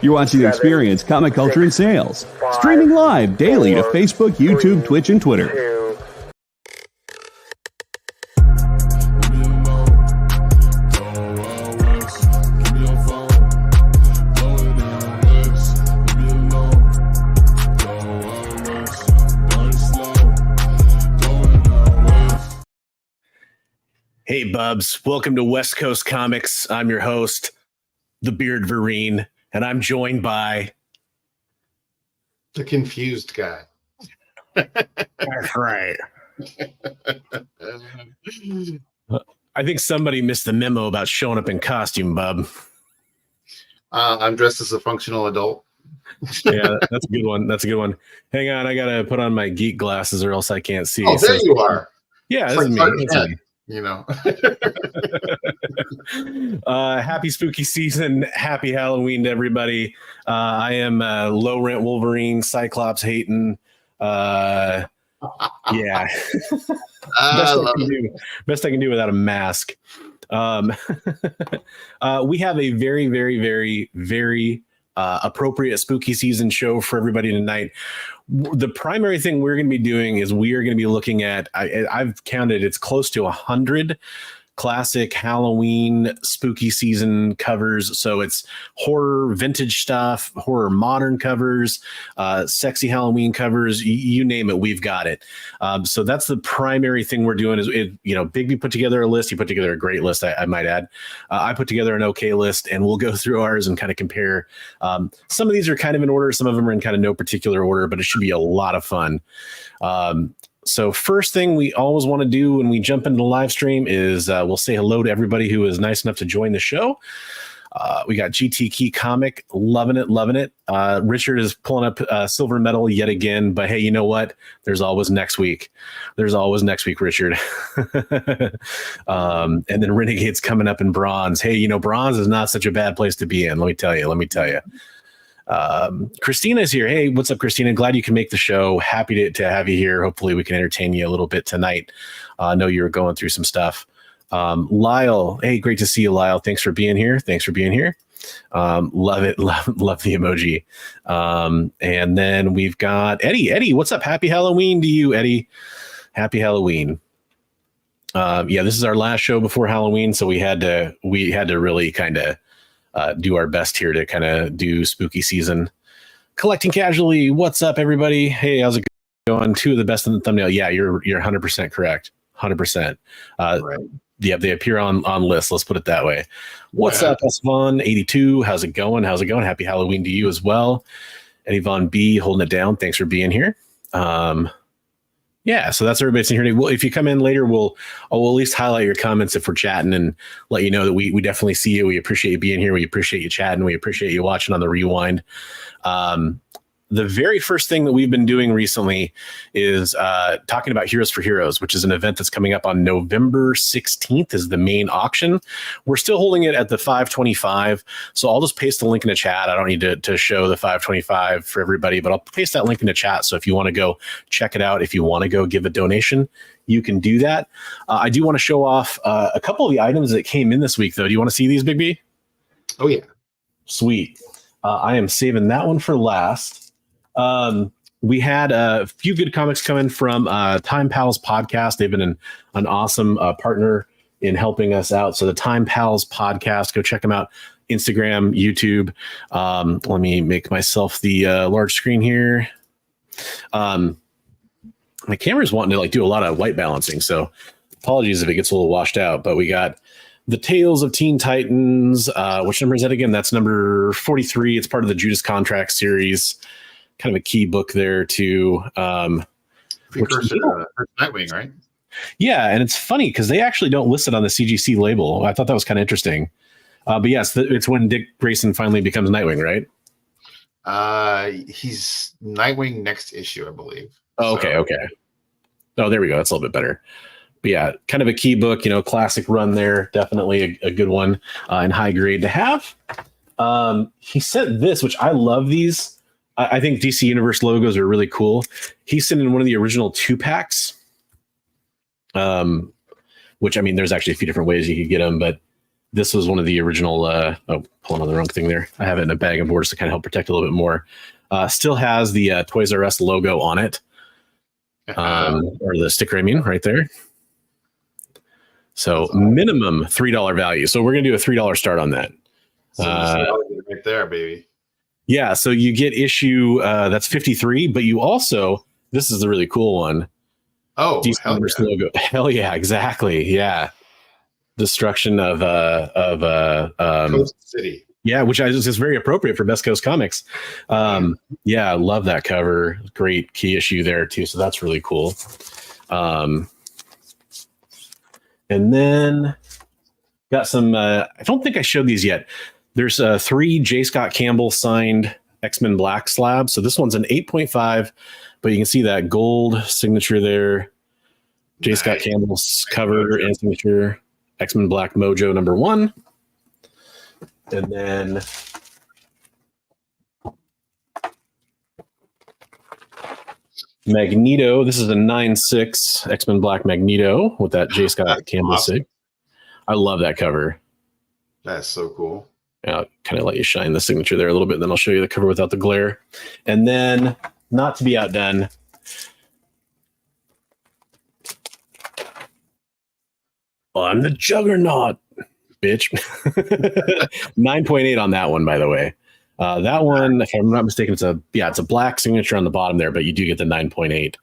You're watching Experience Comic Culture and Sales, streaming live daily to Facebook, YouTube, Twitch, and Twitter. Hey, Bubs. Welcome to West Coast Comics. I'm your host, the Beard Vereen, and I'm joined by... the confused guy. That's right. I think somebody missed the memo about showing up in costume, Bub. I'm dressed as a functional adult. Yeah, that's a good one. That's a good one. Hang on, I got to put on my geek glasses or else I can't see. Oh, there you are. Yeah, it's this like is me. That's me. You know. Happy spooky season. Happy Halloween to everybody. I am low rent Wolverine, Cyclops hating. Yeah. Best I can do without a mask. We have a very, very, very, very appropriate spooky season show for everybody tonight. The primary thing we're going to be doing is we are going to be looking at, I've counted, it's close to 100 classic Halloween spooky season covers. So it's horror vintage stuff, horror modern covers, sexy Halloween covers, you name it, we've got it. So that's the primary thing we're doing is, Bigby put together a list. He put together a great list, I might add. I put together an okay list, and we'll go through ours and kind of compare. Some of these are kind of in order. Some of them are in kind of no particular order, but it should be a lot of fun. So first thing we always want to do when we jump into the live stream is we'll say hello to everybody who is nice enough to join the show. We got GT Key Comic, loving it, loving it. Richard is pulling up silver medal yet again, but hey, you know what? There's always next week. There's always next week, Richard. And then Renegade's coming up in bronze. Hey, bronze is not such a bad place to be in. Let me tell you. Christina's here. Hey, what's up, Christina? Glad you can make the show. Happy to have you here. Hopefully we can entertain you a little bit tonight. I know you were going through some stuff. Lyle, hey, great to see you, Lyle. Thanks for being here. Love it. Love the emoji. And then we've got Eddie, what's up? Happy Halloween to you, Eddie. Happy Halloween. This is our last show before Halloween, so we had to really kind of do our best here to kind of do spooky season. Collecting Casually, what's up, everybody? Hey, how's it going? Two of the best in the thumbnail. Yeah, you're 100% correct. 100%. Right. Yeah, they appear on lists. Let's put it that way. What's up, S-Von82? How's it going? Happy Halloween to you as well. Eddie Von B holding it down. Thanks for being here. So that's everybody sitting here. Well, if you come in later, we'll at least highlight your comments if we're chatting and let you know that we definitely see you. We appreciate you being here. We appreciate you chatting. We appreciate you watching on the rewind. The very first thing that we've been doing recently is talking about Heroes for Heroes, which is an event that's coming up on November 16th is the main auction. We're still holding it at the 525. So I'll just paste the link in the chat. I don't need to show the 525 for everybody, but I'll paste that link in the chat. So if you want to go check it out, if you want to go give a donation, you can do that. I do want to show off a couple of the items that came in this week, though. Do you want to see these, Big B? Oh, yeah. Sweet. I am saving that one for last. We had a few good comics coming from Time Pals podcast. They've been an awesome partner in helping us out. So the Time Pals podcast, go check them out. Instagram, YouTube. Let me make myself the large screen here. My camera's wanting to do a lot of white balancing, so apologies if it gets a little washed out. But we got the Tales of Teen Titans. Which number is that again? That's number 43. It's part of the Judas Contract series. Kind of a key book there too. Precursor to Nightwing, right? Yeah, and it's funny because they actually don't list it on the CGC label. I thought that was kind of interesting. But yes, it's when Dick Grayson finally becomes Nightwing, right? He's Nightwing next issue, I believe. Oh, okay. Oh, there we go. That's a little bit better. But yeah, kind of a key book, classic run there. Definitely a good one and high grade to have. He sent this, which I love these. I think DC Universe logos are really cool. He sent in one of the original 2-packs, which, there's actually a few different ways you could get them, but This was one of the original. Pulling on the wrong thing there. I have it in a bag of boards to kind of help protect a little bit more. Still has the Toys R Us logo on it, or the sticker. I mean, right there. So minimum $3 value. So we're gonna do a $3 start on that. So right there, baby. Yeah. So you get issue that's 53, but you also, this is the really cool one. Oh, hell yeah. Logo. Hell yeah, exactly. Yeah. Destruction of Coast City. Yeah, which is very appropriate for Best Coast Comics. Yeah, I love that cover. Great key issue there too. So that's really cool. And then got some. I don't think I showed these yet. There's 3 J. Scott Campbell signed X-Men Black slabs. So this one's an 8.5, but you can see that gold signature there. J. Nice. Scott Campbell's cover and signature. X-Men Black Mojo #1. And then Magneto. This is a 9.6 X-Men Black Magneto with that J. Scott Campbell sig. I love that cover. That's so cool. I'll kind of let you shine the signature there a little bit, then I'll show you the cover without the glare. And then, not to be outdone, I'm the Juggernaut, bitch. 9.8 on that one, by the way. That one, if I'm not mistaken, it's a black signature on the bottom there, but you do get the 9.8.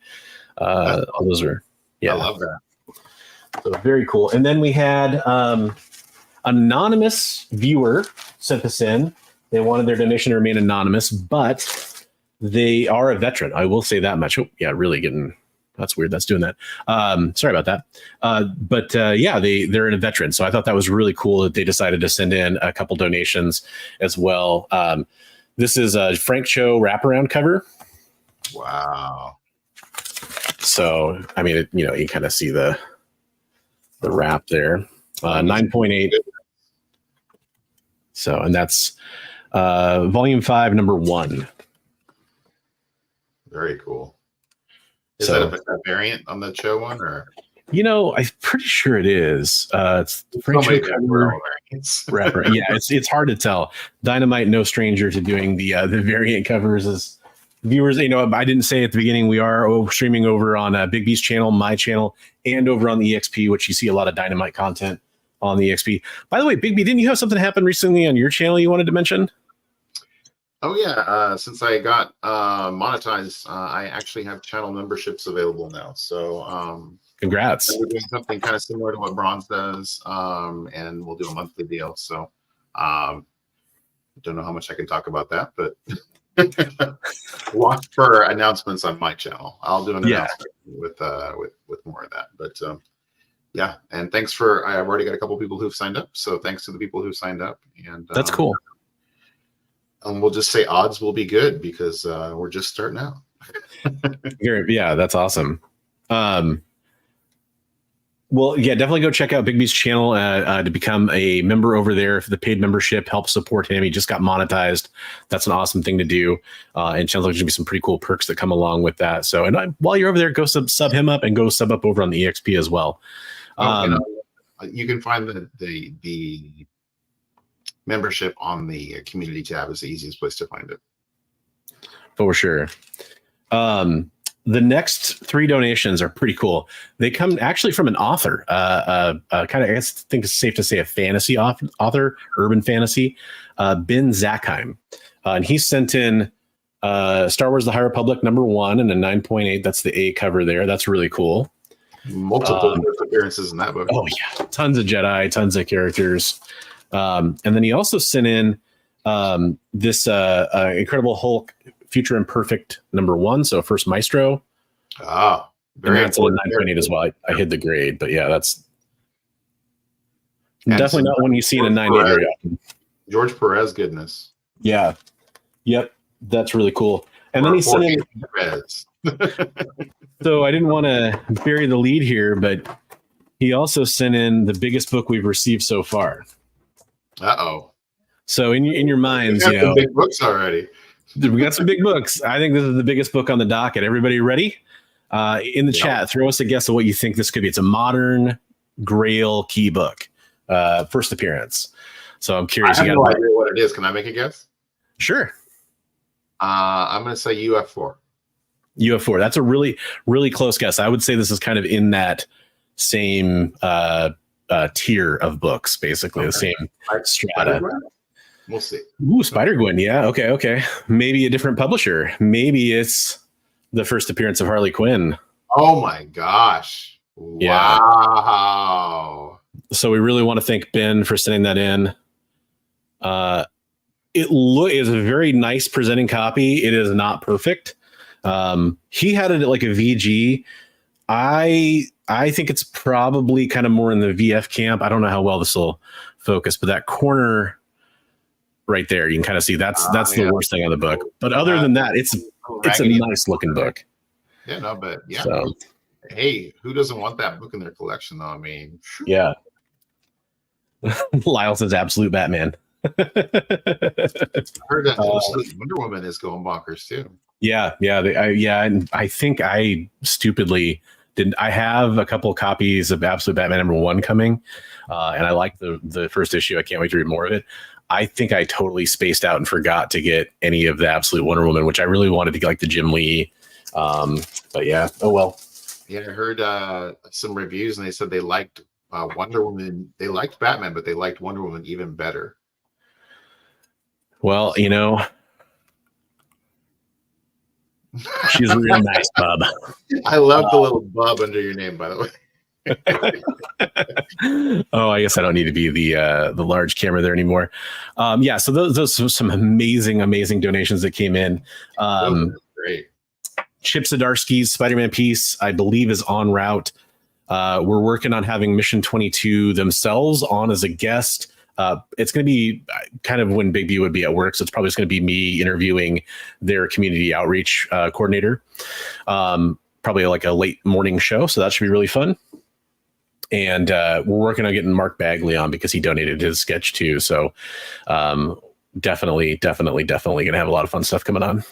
All those are, yeah. I love that. So very cool. And then we had anonymous viewer sent this in. They wanted their donation to remain anonymous, but they are a veteran. I will say that much. Oh, yeah, really getting. That's weird. That's doing that. Sorry about that. But yeah, they're a veteran. So I thought that was really cool that they decided to send in a couple donations as well. This is a Frank Cho wraparound cover. Wow. So, I mean, you can kind of see the wrap there. 9.8. So, and that's volume 5, #1. Very cool. Is that a variant on the Cho one, or? I'm pretty sure it is. It's Frank Cho cover wrapper. Yeah, it's hard to tell. Dynamite, no stranger to doing the variant covers. As viewers, I didn't say at the beginning, we are streaming over on Big B's channel, my channel, and over on the EXP, which you see a lot of Dynamite content on the EXP. By the way, Big B, didn't you have something happen recently on your channel you wanted to mention? Oh yeah, since I got monetized, I actually have channel memberships available now. So congrats. We're doing something kind of similar to what Bronze does, and we'll do a monthly deal. So don't know how much I can talk about that, but watch for announcements on my channel. I'll do an announcement with more of that. But yeah, and thanks I've already got a couple people who've signed up. So thanks to the people who signed up. And that's cool. And we'll just say odds will be good because we're just starting out. Yeah, that's awesome. Well, yeah, definitely go check out Big B's channel to become a member over there. If the paid membership helps support him, he just got monetized. That's an awesome thing to do. And sounds like there's going to be some pretty cool perks that come along with that. So, and while you're over there, go sub him up and go sub up over on the EXP as well. You can find the membership on the community tab is the easiest place to find it. For sure. The next 3 donations are pretty cool. They come actually from an author, kind of, I guess, think it's safe to say a fantasy author, urban fantasy, Ben Zackheim. And he sent in Star Wars The High Republic #1 and a 9.8. That's the A cover there. That's really cool. Multiple appearances in that book. Oh, yeah. Tons of Jedi, tons of characters. And then he also sent in this Incredible Hulk Future Imperfect #1, so first Maestro. Very and that's a 9.8 as well. I hid the grade, but yeah, that's and definitely not one you see in a 9.8 very often. George Perez goodness. Yeah. Yep. That's really cool. And then he sent in Perez. So I didn't want to bury the lead here, but he also sent in the biggest book we've received so far. So in your minds, we got some big books already. We got some big books. I think this is the biggest book on the docket. Everybody ready? In the chat, throw us a guess of what you think this could be. It's a modern Grail key book. first appearance. So I'm curious. I have no idea what it is. Can I make a guess? Sure. I'm going to say UF4. UF4. That's a really, really close guess. I would say this is kind of in that same tier of books, basically the same strata. We'll see. Ooh, Spider-Gwen. Yeah. Okay. Maybe a different publisher. Maybe it's the first appearance of Harley Quinn. Oh my gosh. Yeah. Wow. So we really want to thank Ben for sending that in. It is a very nice presenting copy. It is not perfect. He had it like a VG. I think it's probably kind of more in the VF camp. I don't know how well this will focus, but that corner right there, you can kind of see that's the worst thing on the book. But other than that, it's a nice looking book. Yeah, no, but yeah. So, hey, who doesn't want that book in their collection though? I mean, yeah. Lyle says absolute Batman. I heard that Wonder Woman is going bonkers too. Yeah. And I think I stupidly didn't. I have a couple of copies of Absolute Batman #1 coming, and I like the first issue. I can't wait to read more of it. I think I totally spaced out and forgot to get any of the Absolute Wonder Woman, which I really wanted to get, like the Jim Lee. But yeah, oh well. Yeah, I heard some reviews, and they said they liked Wonder Woman. They liked Batman, but they liked Wonder Woman even better. Well, you know, she's real nice, bub. I love the little bub under your name, by the way. Oh, I guess I don't need to be the large camera there anymore. Yeah, so those were some amazing donations that came in. Great. Chip Zdarsky's Spider-Man piece, I believe, is en route. We're working on having Mission 22 themselves on as a guest. It's going to be kind of when Big B would be at work, so it's probably just going to be me interviewing their community outreach coordinator. Probably like a late morning show, so that should be really fun. And we're working on getting Mark Bagley on because he donated his sketch too. So definitely going to have a lot of fun stuff coming on.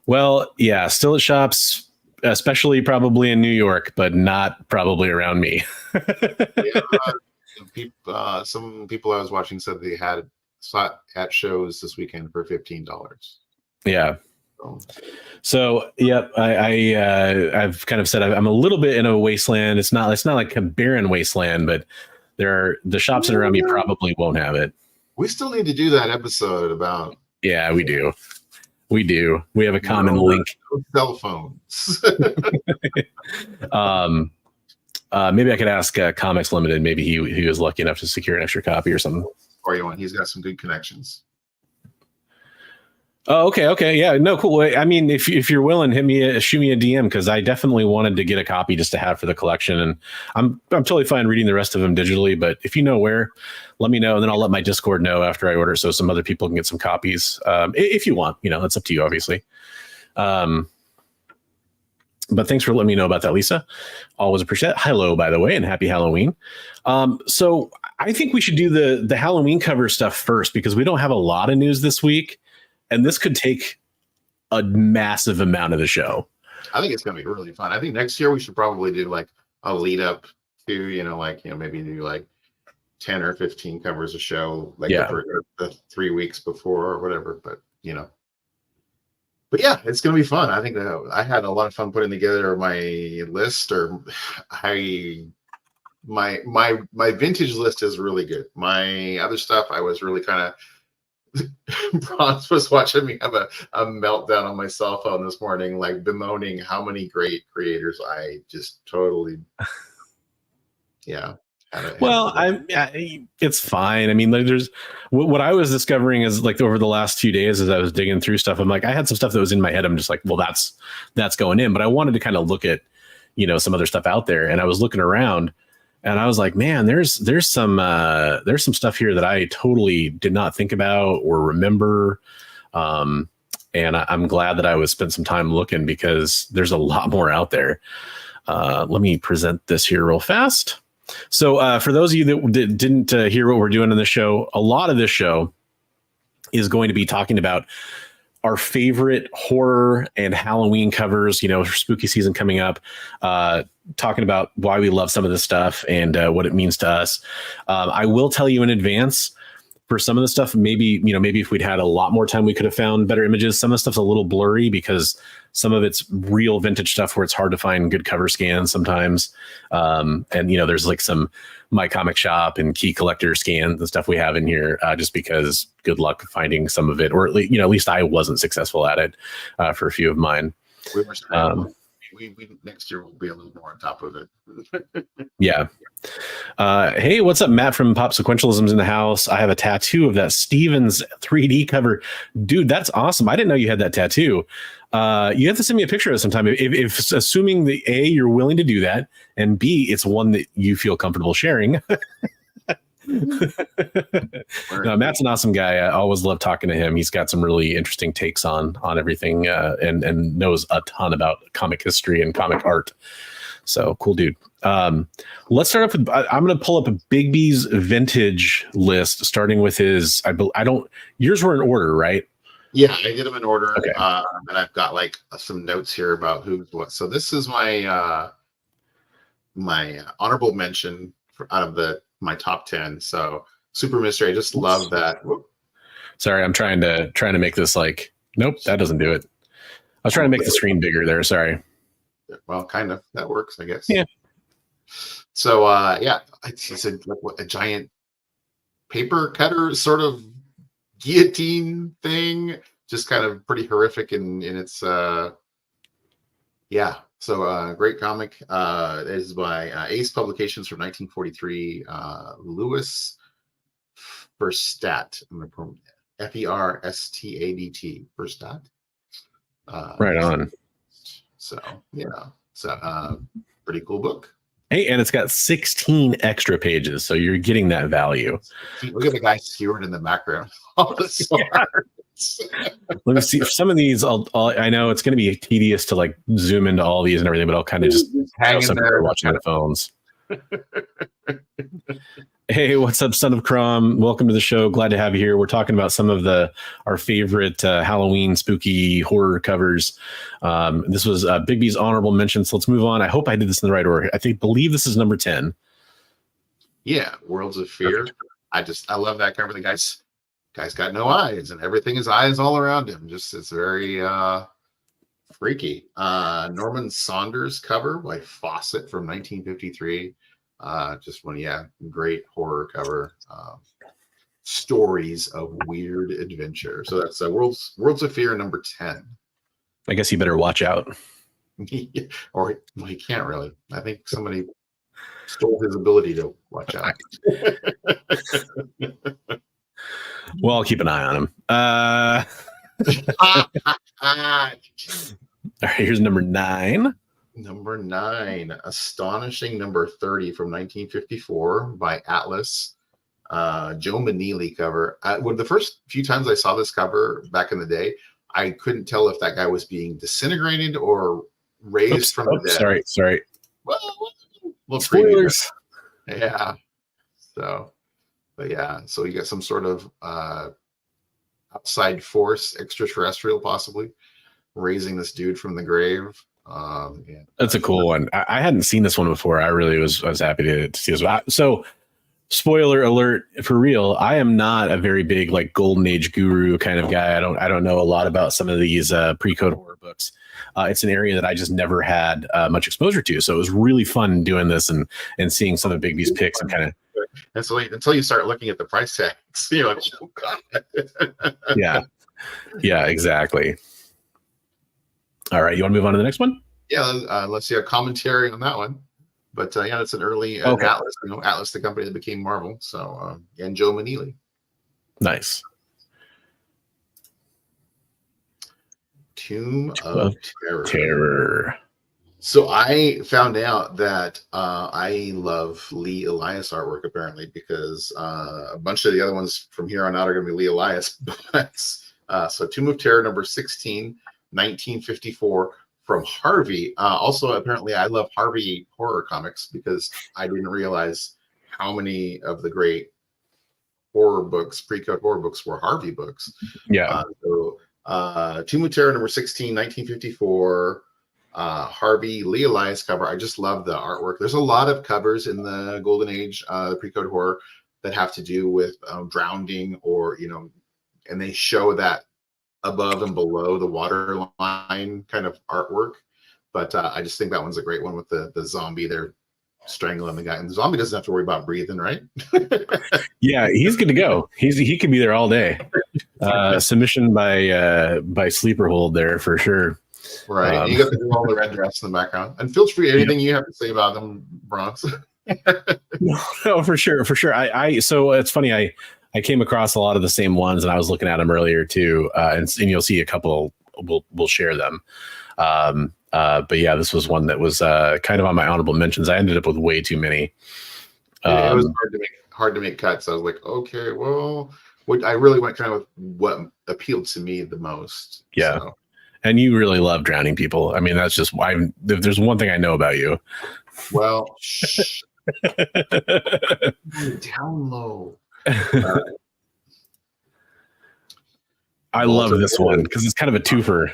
Well, yeah, still at shops, especially probably in New York, but not probably around me. Some people I was watching said they had slot at shows this weekend for $15. Yeah. So yep, I've kind of said I'm a little bit in a wasteland. It's not like a barren wasteland, but the shops that are around me probably won't have it. We still need to do that episode about. Yeah, we do. We have a common link. Cell phones. Maybe I could ask Comics Limited. Maybe he was lucky enough to secure an extra copy or something. Or you want? He's got some good connections. Oh, okay, yeah, no, cool. I mean, if you're willing, shoot me a DM, because I definitely wanted to get a copy just to have for the collection, and I'm totally fine reading the rest of them digitally. But if you know where, let me know, and then I'll let my Discord know after I order, so some other people can get some copies. If you want, that's up to you, obviously. But thanks for letting me know about that, Lisa. Always appreciate it. Hello, by the way, and happy Halloween. So I think we should do the Halloween cover stuff first, because we don't have a lot of news this week. And this could take a massive amount of the show. I think it's going to be really fun. I think next year we should probably do like a lead up to, maybe do like 10 or 15 covers a show, like the 3 weeks before or whatever. But yeah, it's going to be fun. I think that I had a lot of fun putting together my list, or my vintage list is really good. My other stuff, I was really kind of. Bronze was watching me have a meltdown on my cell phone this morning, like bemoaning how many great creators I just totally, it's fine. I mean, there's what I was discovering is, like, over the last few days as I was digging through stuff, I'm like, I had some stuff that was in my head. I'm just like, well, that's going in, but I wanted to kind of look at, some other stuff out there, and I was looking around. And I was like, man, there's some stuff here that I totally did not think about or remember. And I'm glad that I would spend some time looking, because there's a lot more out there. Let me present this here real fast. So for those of you that didn't hear what we're doing in the show, a lot of this show is going to be talking about our favorite horror and Halloween covers, you know, spooky season coming up, talking about why we love some of this stuff and what it means to us. I will tell you in advance, for some of the stuff, maybe if we'd had a lot more time, we could have found better images. Some of the stuff's a little blurry because some of it's real vintage stuff where it's hard to find good cover scans sometimes. And, you know, there's like some My Comic Shop and Key Collector scans and stuff we have in here just because good luck finding some of it, or at least, you know, at least I wasn't successful at it for a few of mine. We next year will be a little more on top of it. Yeah. Hey, what's up, Matt from Pop Sequentialism's in the house. I have a tattoo of that Stevens 3D cover. Dude, that's awesome. I didn't know you had that tattoo. You have to send me a picture of it sometime. If assuming the A, you're willing to do that, and B, it's one that you feel comfortable sharing. No, Matt's an awesome guy. I always love talking to him. He's got some really interesting takes on everything, and knows a ton about comic history and comic art. So cool dude. Let's start off with, I'm going to pull up a Bigby's vintage list, starting with his, yours were in order, right? Yeah, I did them in order. Okay. And I've got like some notes here about who's what. So this is my, my honorable mention out of my top 10. So Super Mystery, I just love that. Whoop. Sorry, I'm trying to make this like, nope, that doesn't do it. I was trying to make the screen bigger there. Sorry. Well, kind of. That works, I guess. Yeah. So, yeah, it's a giant paper cutter sort of guillotine thing. Just kind of pretty horrific in its, yeah. So, great comic. It is by Ace Publications from 1943. Louis Verstadt. F-E-R-S-T-A-D-T. Verstadt. Right on. So, yeah. So, pretty cool book. Hey, and it's got 16 extra pages, so you're getting that value. Look at the guy skewered in the background. Let me see. Some of these, I know it's going to be tedious to like zoom into all these and everything, but I'll kind of just hang in there watching the phones. Hey, what's up, Son of Crom? Welcome to the show. Glad to have you here. We're talking about some of our favorite Halloween spooky horror covers. This was Bigby's honorable mention, so let's move on. I hope I did this in the right order. I believe this is number 10. Yeah, Worlds of Fear. I love that cover. The guy's got no eyes, and everything is eyes all around him. Just it's very freaky. Norman Saunders cover by Fawcett from 1953. Just one, yeah, great horror cover. Stories of weird adventure. So that's Worlds of Fear number 10. I guess you better watch out. Or well, he can't really. I think somebody stole his ability to watch out. Well, I'll keep an eye on him. All right, here's number 9. Number 9, astonishing number 30 from 1954 by Atlas. Joe Manili cover. The first few times I saw this cover back in the day, I couldn't tell if that guy was being disintegrated or raised from the dead. Sorry. Well, spoilers. Yeah. So, but yeah, so you got some sort of outside force, extraterrestrial possibly, raising this dude from the grave. Yeah. That's a cool one. I hadn't seen this one before. I really was happy to see this. So, spoiler alert for real. I am not a very big like golden age guru kind of guy. I don't know a lot about some of these pre-code horror books. It's an area that I just never had much exposure to. So it was really fun doing this and seeing some of Bigby's picks and kind of. And so until you start looking at the price tags, you're like, oh God. Yeah, exactly. All right, you want to move on to the next one? Yeah, let's see a commentary on that one. But yeah, it's an early Atlas, Atlas, the company that became Marvel. So and Joe Manili. Nice. Tomb of Terror. So I found out that I love Lee Elias artwork apparently because a bunch of the other ones from here on out are going to be Lee Elias. But so Tomb of Terror number 16, 1954 from Harvey. Also, apparently, I love Harvey horror comics because I didn't realize how many of the great horror books, pre-code horror books, were Harvey books. Yeah. So Tomb of Terror number 16, 1954. Harvey Lee Elias cover. I just love the artwork. There's a lot of covers in the Golden Age, the pre-code horror, that have to do with drowning, or and they show that above and below the waterline kind of artwork. But I just think that one's a great one with the zombie there strangling the guy, and the zombie doesn't have to worry about breathing, right? Yeah, he's good to go. He could be there all day. Submission by sleeper hold there for sure. Right. You got the girl in the red dress in the background. And feel free, anything you have to say about them, Bronx. No, for sure. So it's funny. I came across a lot of the same ones, and I was looking at them earlier too. And you'll see a couple. We'll share them. But yeah, this was one that was kind of on my honorable mentions. I ended up with way too many. It was hard to make cuts. I was like, okay, well, I really went kind of with what appealed to me the most. Yeah. So. And you really love drowning people. I mean, that's just why. If there's one thing I know about you. Well, shh. Down low. I love this one because it's kind of a twofer.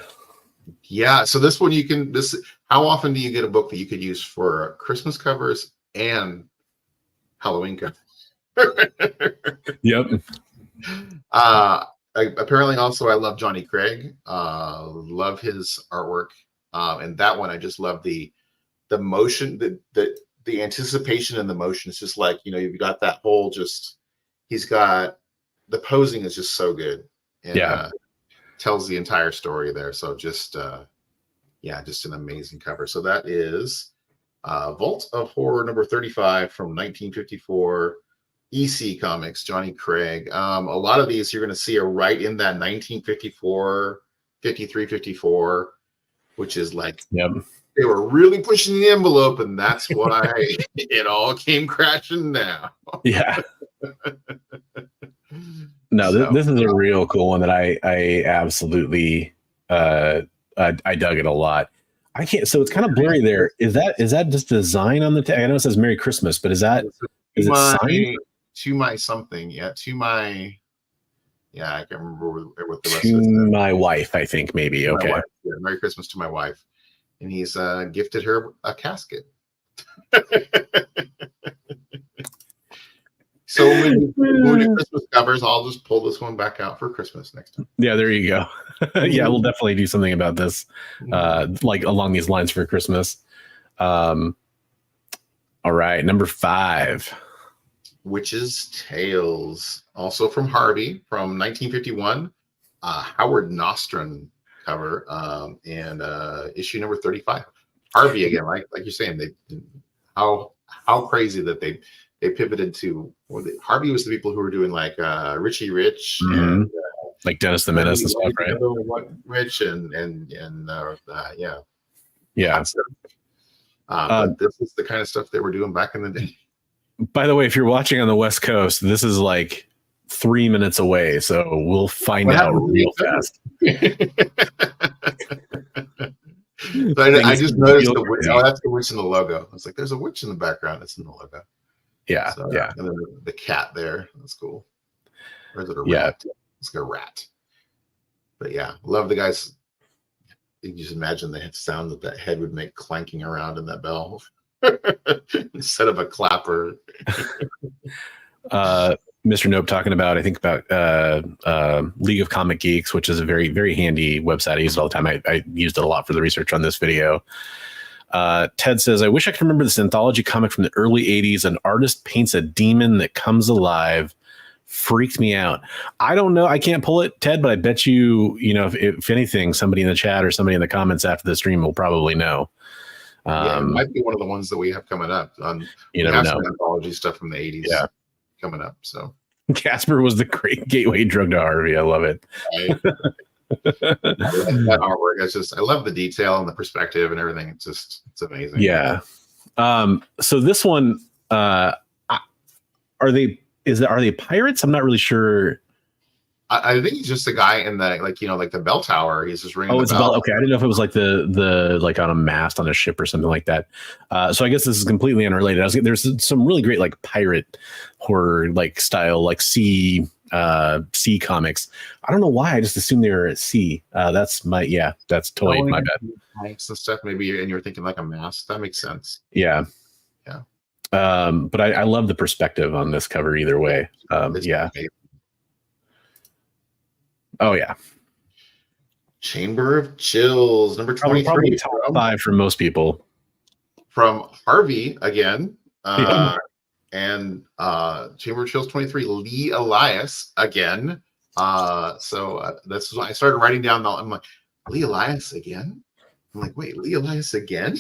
Yeah. So this one how often do you get a book that you could use for Christmas covers and Halloween covers? Yep. Apparently also I love Johnny Craig. Love his artwork. And that one I just love the motion, the anticipation and the motion. It's just like, you've got that whole he's got the posing is just so good. And tells the entire story there. So just an amazing cover. So that is Vault of Horror number 35 from 1954. EC Comics, Johnny Craig. A lot of these you're going to see are right in that 1954, 53, 54, which is like, they were really pushing the envelope, and that's why it all came crashing down. Yeah. No, this is a real cool one that I absolutely I dug it a lot. I can't. So it's kind of blurry there. Is that just design on the tag? I know it says Merry Christmas, but is it signed? To my something, to my, I can't remember what the rest to is. My wife, I think maybe. Okay. Merry Christmas to my wife, and he's gifted her a casket. So when we do Christmas covers, I'll just pull this one back out for Christmas next time. Yeah, there you go. Yeah, we'll definitely do something about this, like along these lines for Christmas. All right, number 5. Witch's Tales, also from Harvey, from 1951. Howard Nostrum cover, and issue number 35. Harvey again, like you're saying, how crazy that they pivoted to. Harvey was the people who were doing like Richie Rich and like Dennis the Menace and stuff, right? Rich and but this is the kind of stuff they were doing back in the day. By the way, if you're watching on the West Coast, this is like 3 minutes away, so we'll find out real fast. I just noticed the witch. Oh, that's the witch in the logo. I was like, "There's a witch in the background." It's in the logo. Yeah, so, and then the cat there. That's cool. Or is it a rat? It's like a rat. But yeah, love the guys. You can just imagine the sound that head would make clanking around in that bell. Instead of a clapper. Mr. Nope talking about, I think about League of Comic Geeks, which is a very, very handy website. I use it all the time. I used it a lot for the research on this video. Ted says, I wish I could remember this anthology comic from the early 80s. An artist paints a demon that comes alive. Freaked me out. I don't know. I can't pull it, Ted, but I bet you, if anything, somebody in the chat or somebody in the comments after the stream will probably know. It might be one of the ones that we have coming up. You never know. Some anthology stuff from the 80s coming up. So Casper was the great gateway drug to Harvey. I love it. That artwork, I love the detail and the perspective and everything. It's amazing. Yeah. So this one, are they pirates? I'm not really sure. I think he's just a guy in the like the bell tower. He's just ringing. Oh, it's a bell. Okay, I didn't know if it was like the like on a mast on a ship or something like that. So I guess this is completely unrelated. There's some really great like pirate horror like style like sea C Comics. I don't know why. I just assumed they were at C. That's totally my bad. Mics and stuff, maybe, and you're thinking like a mask. That makes sense. Yeah. Yeah. But I love the perspective on this cover either way. Yeah. Amazing. Oh yeah. Chamber of Chills, number 23. Probably top 5 for most people. From Harvey again. And Chamber of Chills 23, Lee Elias again. So that's when I started writing down. I'm like, Lee Elias again? I'm like, wait, Lee Elias again?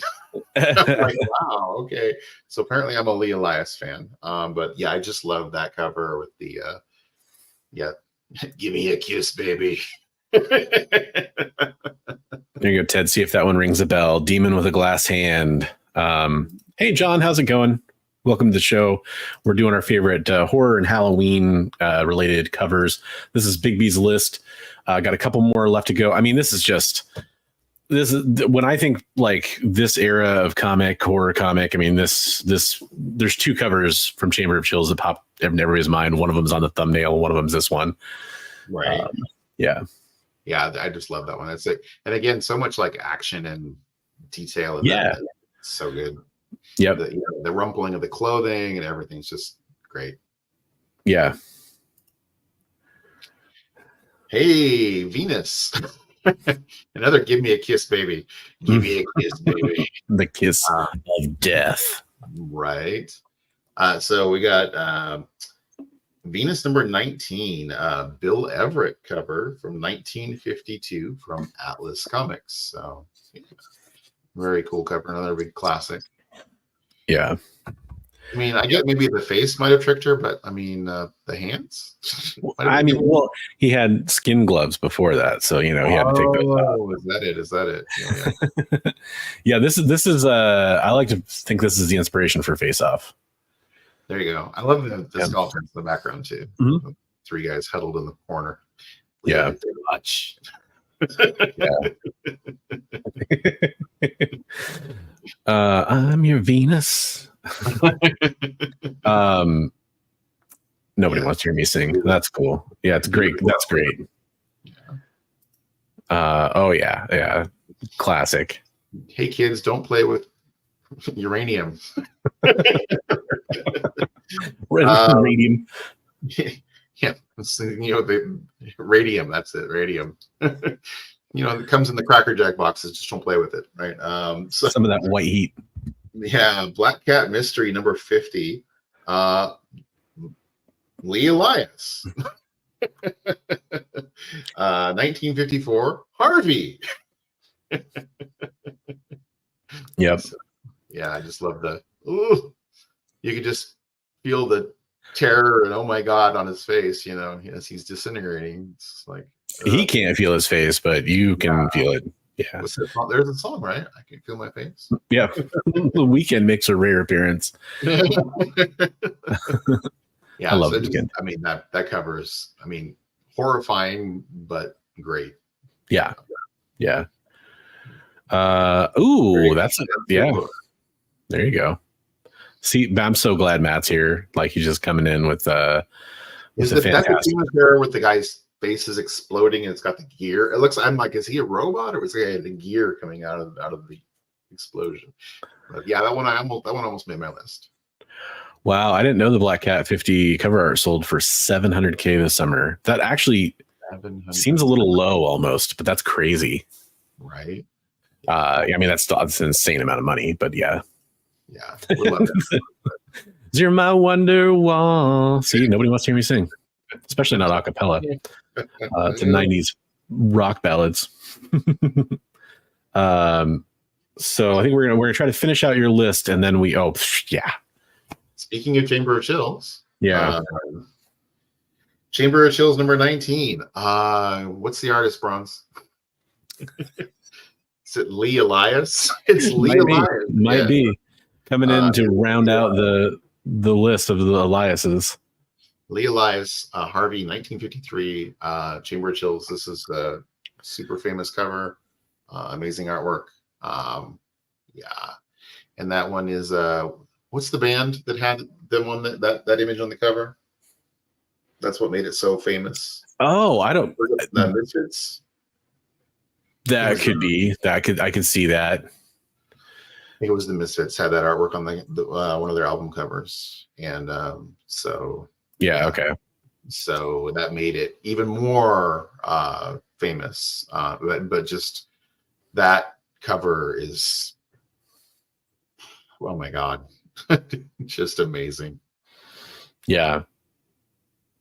I'm like, wow, okay. So apparently I'm a Lee Elias fan. But yeah, I just love that cover with the give me a kiss, baby. There you go, Ted. See if that one rings a bell. Demon with a glass hand. Hey, John, how's it going? Welcome to the show. We're doing our favorite horror and Halloween related covers. This is Big B's list. Got a couple more left to go. I mean, this is when I think like this era of horror comic. I mean, there's 2 covers from Chamber of Chills that pop in everybody's mind. One of them's on the thumbnail. One of them's this one. Right. Yeah. I just love that one. That's it. And again, so much like action and detail. And yeah. It's so good. Yeah. The rumpling of the clothing and everything's just great. Yeah. Hey, Venus. Another give me a kiss, baby. Give me a kiss, baby. The kiss of death. Right. So we got Venus number 19, Bill Everett cover from 1952 from Atlas Comics. So very cool cover, another big classic. Yeah. I mean, I get maybe the face might have tricked her, but I mean, the hands. He had skin gloves before that, so he had to take those out. Is that it? Yeah. Yeah, this is I like to think this is the inspiration for Face Off. There you go. I love the sculptures in the background too. Mm-hmm. 3 guys huddled in the corner. Yeah. Much. I'm your Venus. Nobody wants to hear me sing. That's cool. Yeah, it's great. That's great. Yeah. Classic. Hey kids, don't play with uranium. Radium. Yeah, the radium. That's it, radium. It comes in the Cracker Jack boxes. Just don't play with it, right? So some of that white heat. Yeah, Black Cat Mystery number 50. Lee Elias. 1954. Harvey. Yep. So, yeah, I just love you could just feel the terror and oh my god on his face, as he's disintegrating. It's like he can't feel his face, but you can feel it. Yeah. There's a song, right? I can feel my face. Yeah. The Weeknd makes a rare appearance. Yeah, I love Weeknd. I mean, that covers, horrifying, but great. Yeah. Yeah. That's it. Yeah. There you go. See, I'm so glad Matt's here. Like he's just coming in with is the fantastic there with the guy's face is exploding and it's got the gear. It looks. I'm like, is he a robot or is he the gear coming out of the explosion? But yeah, that one almost made my list. Wow, I didn't know the Black Cat 50 cover art sold for $700K this summer. That actually seems a little low almost, but that's crazy. Right. That's an insane amount of money, but yeah. Yeah. We love it. You're my wonder wall. See, nobody wants to hear me sing, especially not a cappella. To 90s rock ballads. So I think we're gonna try to finish out your list, and then Speaking of Chamber of Chills, Chamber of Chills number 19. What's the artist, Bronze? Is it Lee Elias? It's Lee Elias. Might be coming in to round out the list of the Eliases. Lee Elias, Harvey, 1953, Chamber of Chills. This is a super famous cover, amazing artwork. And that one is what's the band that had the one that image on the cover? That's what made it so famous. Oh, I don't. The Misfits. That could be. I could see that. I think it was the Misfits had that artwork on the one of their album covers, and so yeah, okay. So that made it even more famous. But just that cover is, oh my God, just amazing. Yeah.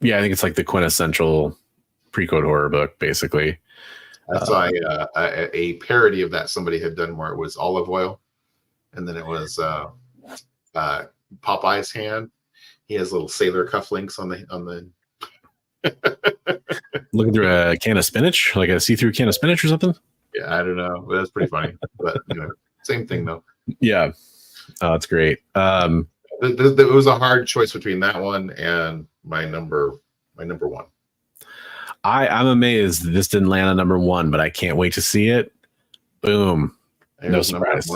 Yeah, I think it's like the quintessential pre-code horror book, basically. I saw a parody of that somebody had done where it was olive oil, and then it was Popeye's hand. He has little sailor cufflinks on the. Looking through a can of spinach, like a see-through can of spinach or something. Yeah, I don't know, but that's pretty funny. But same thing though. Yeah, that's great. It was a hard choice between that one and my number one. I'm amazed this didn't land on number one, but I can't wait to see it. Boom. No surprise.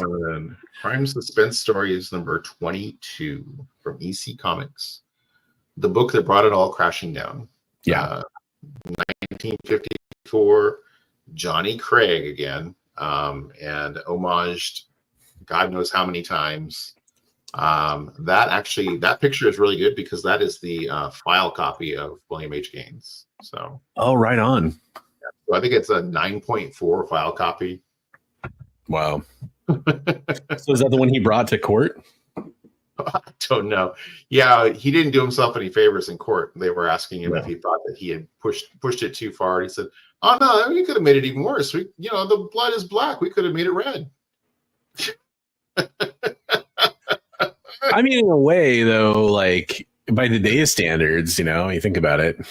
Crime Suspense Stories number 22 from EC Comics. The book that brought it all crashing down. Yeah. 1954, Johnny Craig again, and homaged God knows how many times. That picture is really good because that is the file copy of William H. Gaines. So, oh, right on. So I think it's a 9.4 file copy. Wow. So is that the one he brought to court? I don't know. Yeah, he didn't do himself any favors in court. They were asking him if he thought that he had pushed it too far. He said, "Oh no, we could have made it even worse. The blood is black. We could have made it red." I mean, in a way, though, like by today's standards, you think about it.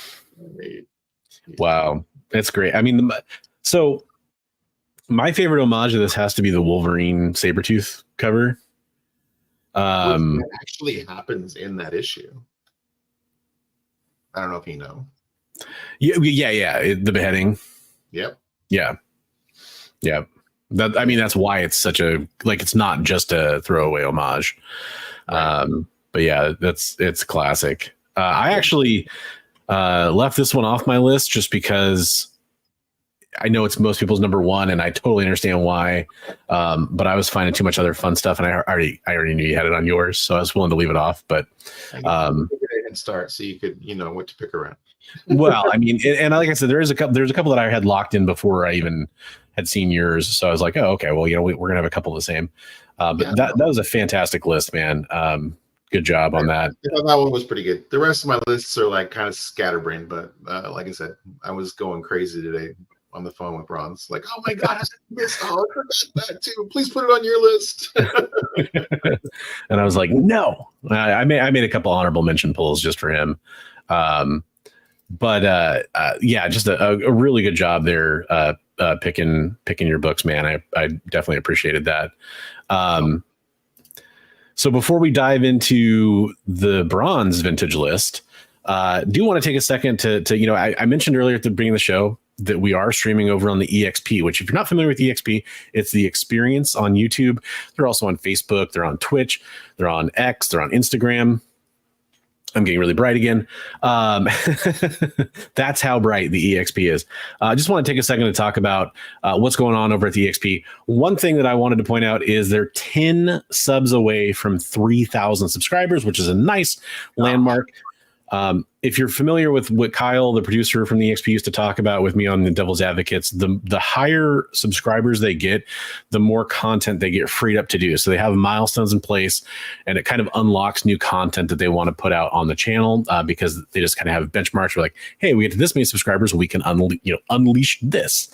Wow, that's great. I mean, so my favorite homage to this has to be the Wolverine Sabretooth cover. What actually happens in that issue? I don't know if you know. Yeah. The beheading. Yep. Yeah. That's why it's such it's not just a throwaway homage. Right. But yeah, it's classic. I actually left this one off my list just because I know it's most people's number one, and I totally understand why. But I was finding too much other fun stuff, and I already knew you had it on yours, so I was willing to leave it off. But and start so you could what to pick around. Well, I mean, and like I said, there's a couple that I had locked in before I even had seen yours, so I was like, oh, okay, well, we're gonna have a couple of the same. But that was a fantastic list, man. Good job on that. That one was pretty good. The rest of my lists are like kind of scatterbrained, but like I said, I was going crazy today on the phone with Bronze, like, oh my God, I missed I forgot that too. Please put it on your list. And I was like, no. I made a couple honorable mention pulls just for him. But just a really good job there picking your books, man. I definitely appreciated that. So before we dive into the Bronze vintage list, do want to take a second to I mentioned earlier at the beginning of the show that we are streaming over on the EXP, which if you're not familiar with EXP, it's the experience on YouTube. They're also on Facebook. They're on Twitch. They're on X. They're on Instagram. I'm getting really bright again. That's how bright the EXP is. I just want to take a second to talk about what's going on over at the EXP. One thing that I wanted to point out is they're 10 subs away from 3,000 subscribers, which is a nice landmark. If you're familiar with what Kyle, the producer from the EXP, used to talk about with me on the Devil's Advocates, the higher subscribers they get, the more content they get freed up to do. So they have milestones in place, and it kind of unlocks new content that they want to put out on the channel because they just kind of have benchmarks. We're like, hey, we get to this many subscribers, we can unleash this.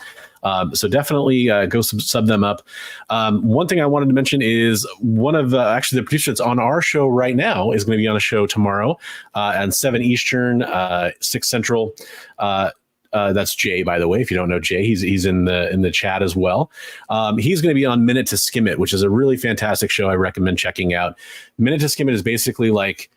So definitely go sub them up. One thing I wanted to mention is one of actually the producers that's on our show right now is going to be on a show tomorrow at 7 Eastern, 6 Central. That's Jay, by the way. If you don't know Jay, he's in the chat as well. He's going to be on Minute to Skim It, which is a really fantastic show I recommend checking out. Minute to Skim It is basically like,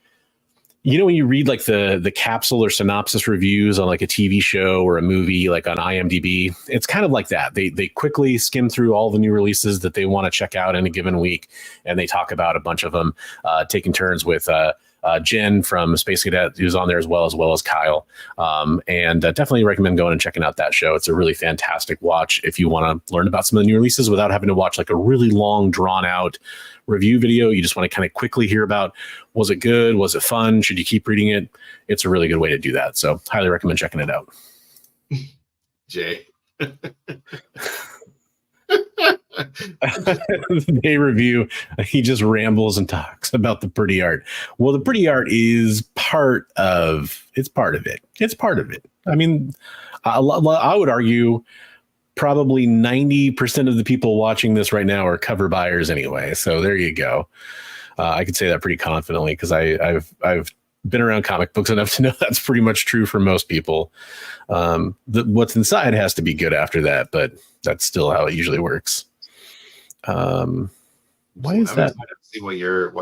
when you read like the capsule or synopsis reviews on like a TV show or a movie, like on IMDb, it's kind of like that. They quickly skim through all the new releases that they want to check out in a given week, and they talk about a bunch of them, taking turns with a Jen from Space Cadet, who's on there as well as Kyle. And definitely recommend going and checking out that show. It's a really fantastic watch if you want to learn about some of the new releases without having to watch like a really long, drawn out review video. You just want to kind of quickly hear about, was it good? Was it fun? Should you keep reading it? It's a really good way to do that. So highly recommend checking it out. Jay. They review, he just rambles and talks about the pretty art. Well, the pretty art is part of it. I mean, I would argue probably 90% of the people watching this right now are cover buyers anyway. So there you go. I could say that pretty confidently because I've been around comic books enough to know that's pretty much true for most people. What's inside has to be good after that, but that's still how it usually works. Why is that? See what you're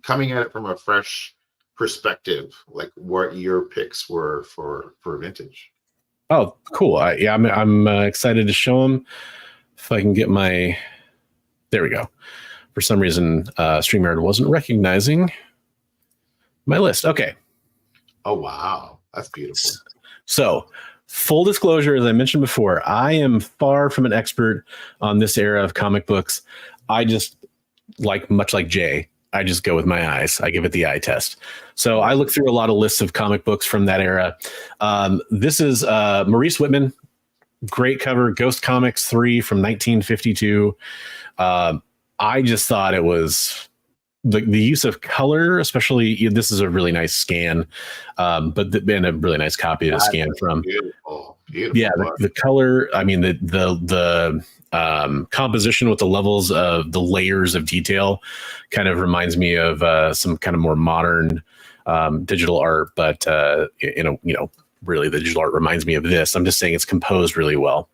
coming at it from a fresh perspective, like what your picks were for vintage. Oh, cool. I'm excited to show them. If I can get my, there we go. For some reason, StreamYard wasn't recognizing my list. Okay. Oh, wow. That's beautiful. So full disclosure, as I mentioned before, I am far from an expert on this era of comic books. I just much like Jay, I just go with my eyes. I give it the eye test. So I look through a lot of lists of comic books from that era. This is Maurice Whitman, great cover, Ghost Comics 3 from 1952. I just thought it was the use of color, especially this is a really nice scan, but been a really nice copy to scan from. Beautiful. Yeah, the color. I mean, the composition with the levels of the layers of detail kind of reminds me of some kind of more modern digital art, but really the digital art reminds me of this. I'm just saying it's composed really well,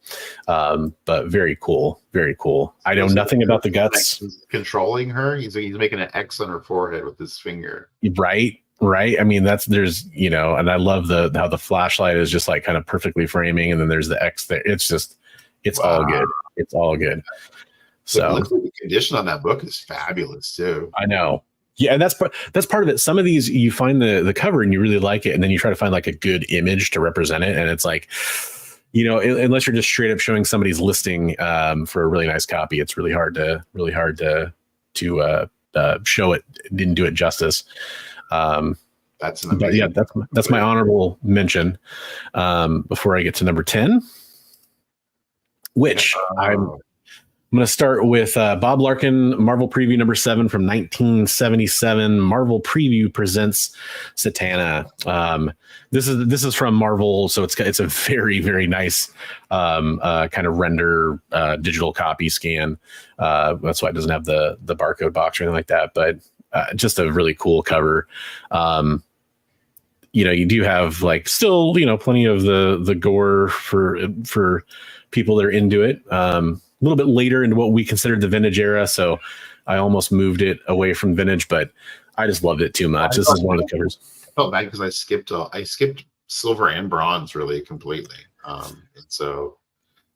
but very cool. Very cool. I know nothing about the guts. Controlling her. He's making an X on her forehead with his finger. Right. I mean, and I love how the flashlight is just like kind of perfectly framing. And then there's the X there. It's all good. It's all good. So it looks like the condition on that book is fabulous too. I know. Yeah, and that's part of it. Some of these you find the cover and you really like it, and then you try to find like a good image to represent it, and it's like, unless you're just straight up showing somebody's listing for a really nice copy, it's really hard to show it. Didn't do it justice. That's my honorable mention. Before I get to number 10, which I'm going to start with Bob Larkin, Marvel Preview number 7 from 1977. Marvel Preview presents Satana. This is from Marvel, so it's a very, very nice kind of render digital copy scan. That's why it doesn't have the barcode box or anything like that, but just a really cool cover. You do have like still plenty of the gore for people that are into it. A little bit later into what we considered the vintage era, so I almost moved it away from vintage, but I just loved it too much. This is one of the covers. I felt bad because I skipped silver and bronze really completely, and so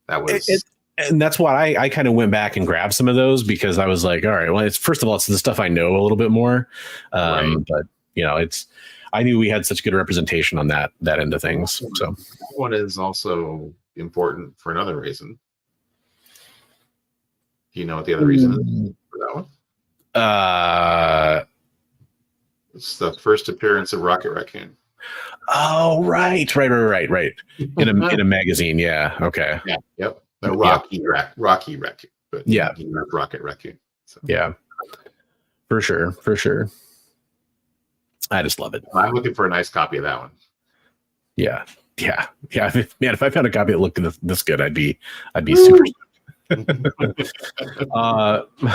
that was. And that's why I kind of went back and grabbed some of those, because I was like, all right, well, first of all, it's the stuff I know a little bit more, right. But I knew we had such good representation on that end of things. So that one is also important for another reason. Do you know what the other reason is for that one? It's the first appearance of Rocket Raccoon. Oh, right. In a magazine, yeah. Okay. Yeah. Yep. Rocky Raccoon, but yeah, Rocket Raccoon. So. Yeah, for sure. I just love it. I'm looking for a nice copy of that one. Yeah. Man, if I found a copy that looked this good, I'd be super.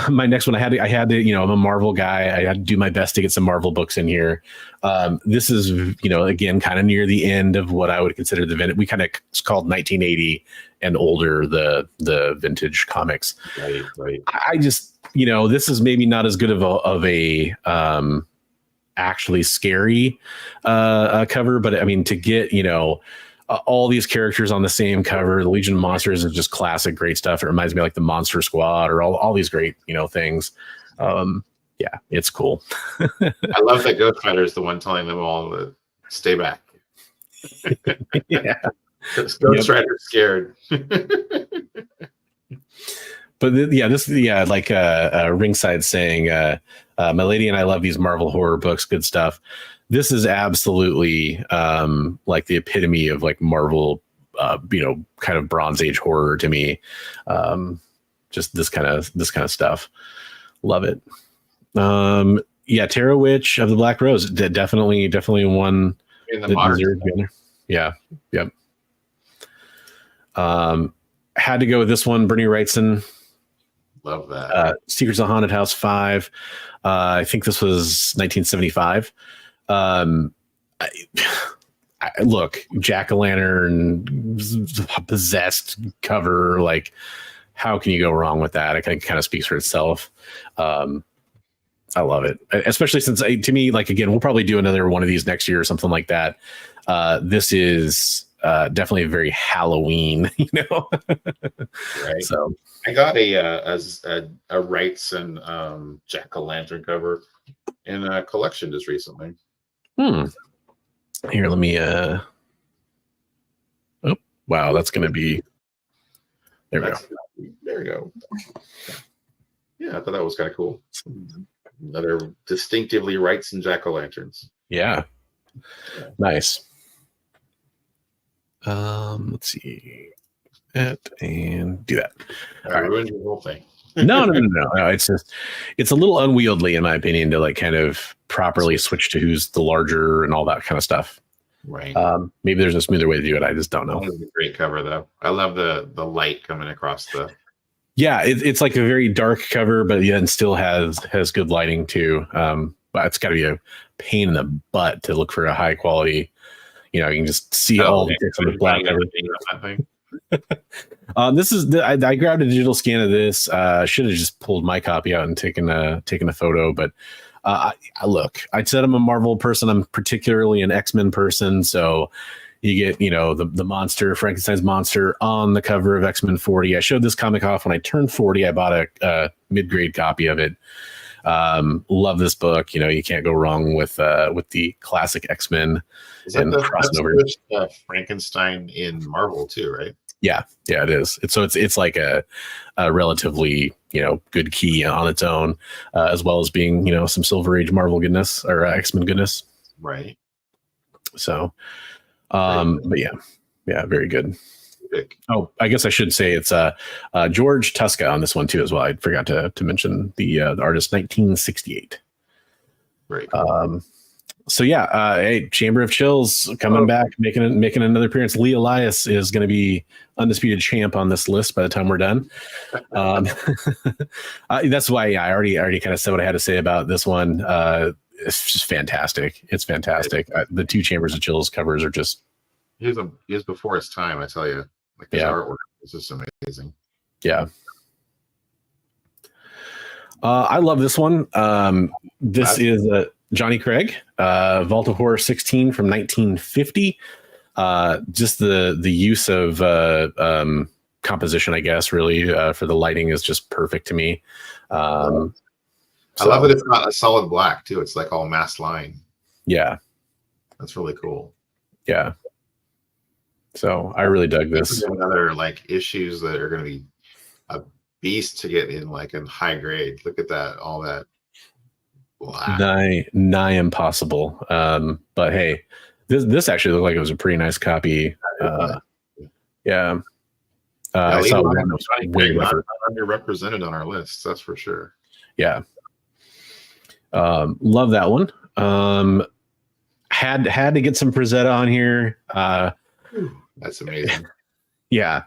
My next one, I had to, I'm a Marvel guy. I had to do my best to get some Marvel books in here. This is, again, kind of near the end of what I would consider the vintage. We kind of called 1980 and older the vintage comics. Right. I just, this is maybe not as good of a actually scary cover, but I mean, to get, all these characters on the same cover, the Legion of Monsters is just classic, great stuff. It reminds me of like the Monster Squad or all these great, things. Yeah, it's cool. I love that Ghost Rider is the one telling them all to stay back. Yeah. Ghost Rider's scared. But like Ringside saying, my lady and I love these Marvel horror books, good stuff. This is absolutely like the epitome of like Marvel, kind of Bronze Age horror to me. Just this kind of stuff. Love it. Tarot Witch of the Black Rose, definitely one in the modern. Yeah. Yep. Had to go with this one, Bernie Wrightson. Love that. Secrets of Haunted House 5. I think this was 1975. Look, jack-o'-lantern, possessed cover. Like, how can you go wrong with that? It kind of speaks for itself. I love it, especially since, to me, like, again, we'll probably do another one of these next year or something like that. This is definitely very Halloween, Right. So I got a Wrightson jack-o'-lantern cover in a collection just recently. Here, let me. Oh, wow, that's going to be. There we go. There we go. Yeah, I thought that was kind of cool. Another distinctively Wrightson jack-o'-lanterns. Yeah. Nice. Let's see. That and do that. I ruined your whole thing. No. It's just, it's a little unwieldy in my opinion to like kind of properly switch to who's the larger and all that kind of stuff. Right. Maybe there's a smoother way to do it. I just don't know. That was a great cover though. I love the light coming across the. Yeah, it's like a very dark cover, but then still has good lighting too. But it's got to be a pain in the butt to look for a high quality. You can just see all the ticks on the black everything. This is I grabbed a digital scan of this. Should have just pulled my copy out and taken a photo. But look, I said I'm a Marvel person. I'm particularly an X-Men person. So you get, the monster, Frankenstein's monster on the cover of X-Men 40. I showed this comic off when I turned 40. I bought a mid-grade copy of it. Love this book. You can't go wrong with the classic X-Men and crossover. Frankenstein in Marvel too, right? Yeah, it is. It's like a relatively good key on its own, as well as being some Silver Age Marvel goodness or X-Men goodness. Right. So, but yeah, very good. Oh, I guess I should say it's George Tuska on this one too as well. I forgot to mention the artist, 1968. Right. So yeah, hey, Chamber of Chills coming back, making another appearance. Lee Elias is going to be undisputed champ on this list by the time we're done. That's why I already kind of said what I had to say about this one. It's just fantastic. It's fantastic. The two Chambers of Chills covers are just. He was before his time, I tell you. Like his artwork is just amazing. Yeah. I love this one. This is Johnny Craig, Vault of Horror 16 from 1950. Just the use of composition, I guess, really for the lighting is just perfect to me. I love that it's not a solid black too. It's like all masked line. Yeah, that's really cool. Yeah. So I really dug this. Other like issues that are going to be a beast to get in high grade. Look at that, all that. Black. Nigh impossible. But hey, this actually looked like it was a pretty nice copy. Yeah. I saw one that was way underrepresented on our list. That's for sure. Yeah. Love that one. Had to get some Frazetta on here. That's amazing. Yeah.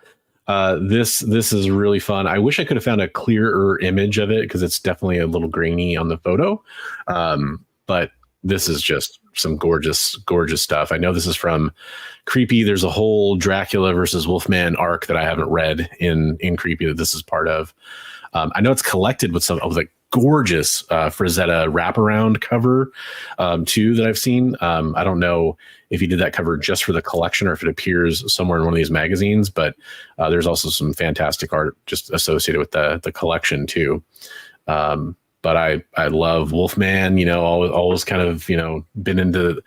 This is really fun. I wish I could have found a clearer image of it because it's definitely a little grainy on the photo. But this is just some gorgeous stuff. I know this is from Creepy. There's a whole Dracula versus Wolfman arc that I haven't read in Creepy that this is part of. I know it's collected with some of the gorgeous Frazetta wraparound cover too that I've seen. I don't know if he did that cover just for the collection or if it appears somewhere in one of these magazines, but there's also some fantastic art just associated with the collection too. but I love Wolfman. Always kind of been into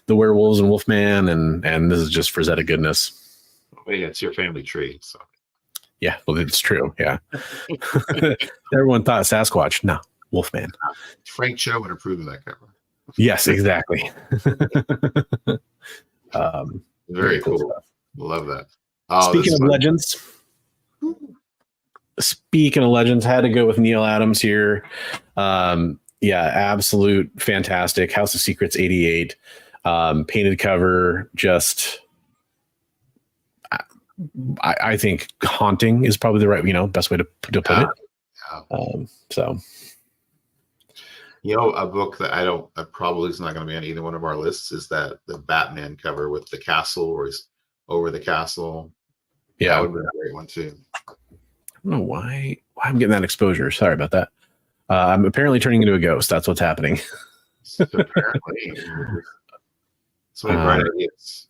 the werewolves and Wolfman, and this is just Frazetta goodness. Well, yeah, it's your family tree, so. Yeah, well, it's true. Yeah, everyone thought Sasquatch. No, Wolfman. Frank Cho would approve of that cover. Yes, exactly. Very cool stuff. Love that. Speaking of legends, had to go with Neil Adams here. Absolute fantastic. House of Secrets 88, painted cover. Just, I think haunting is probably the right, best way to put it. So. A book that probably is not going to be on either one of our lists is the Batman cover with the castle, where he's over the castle. Yeah, that would be a great one too. I don't know why I'm getting that exposure. Sorry about that. I'm apparently turning into a ghost. That's what's happening. Apparently, so many bright ideas.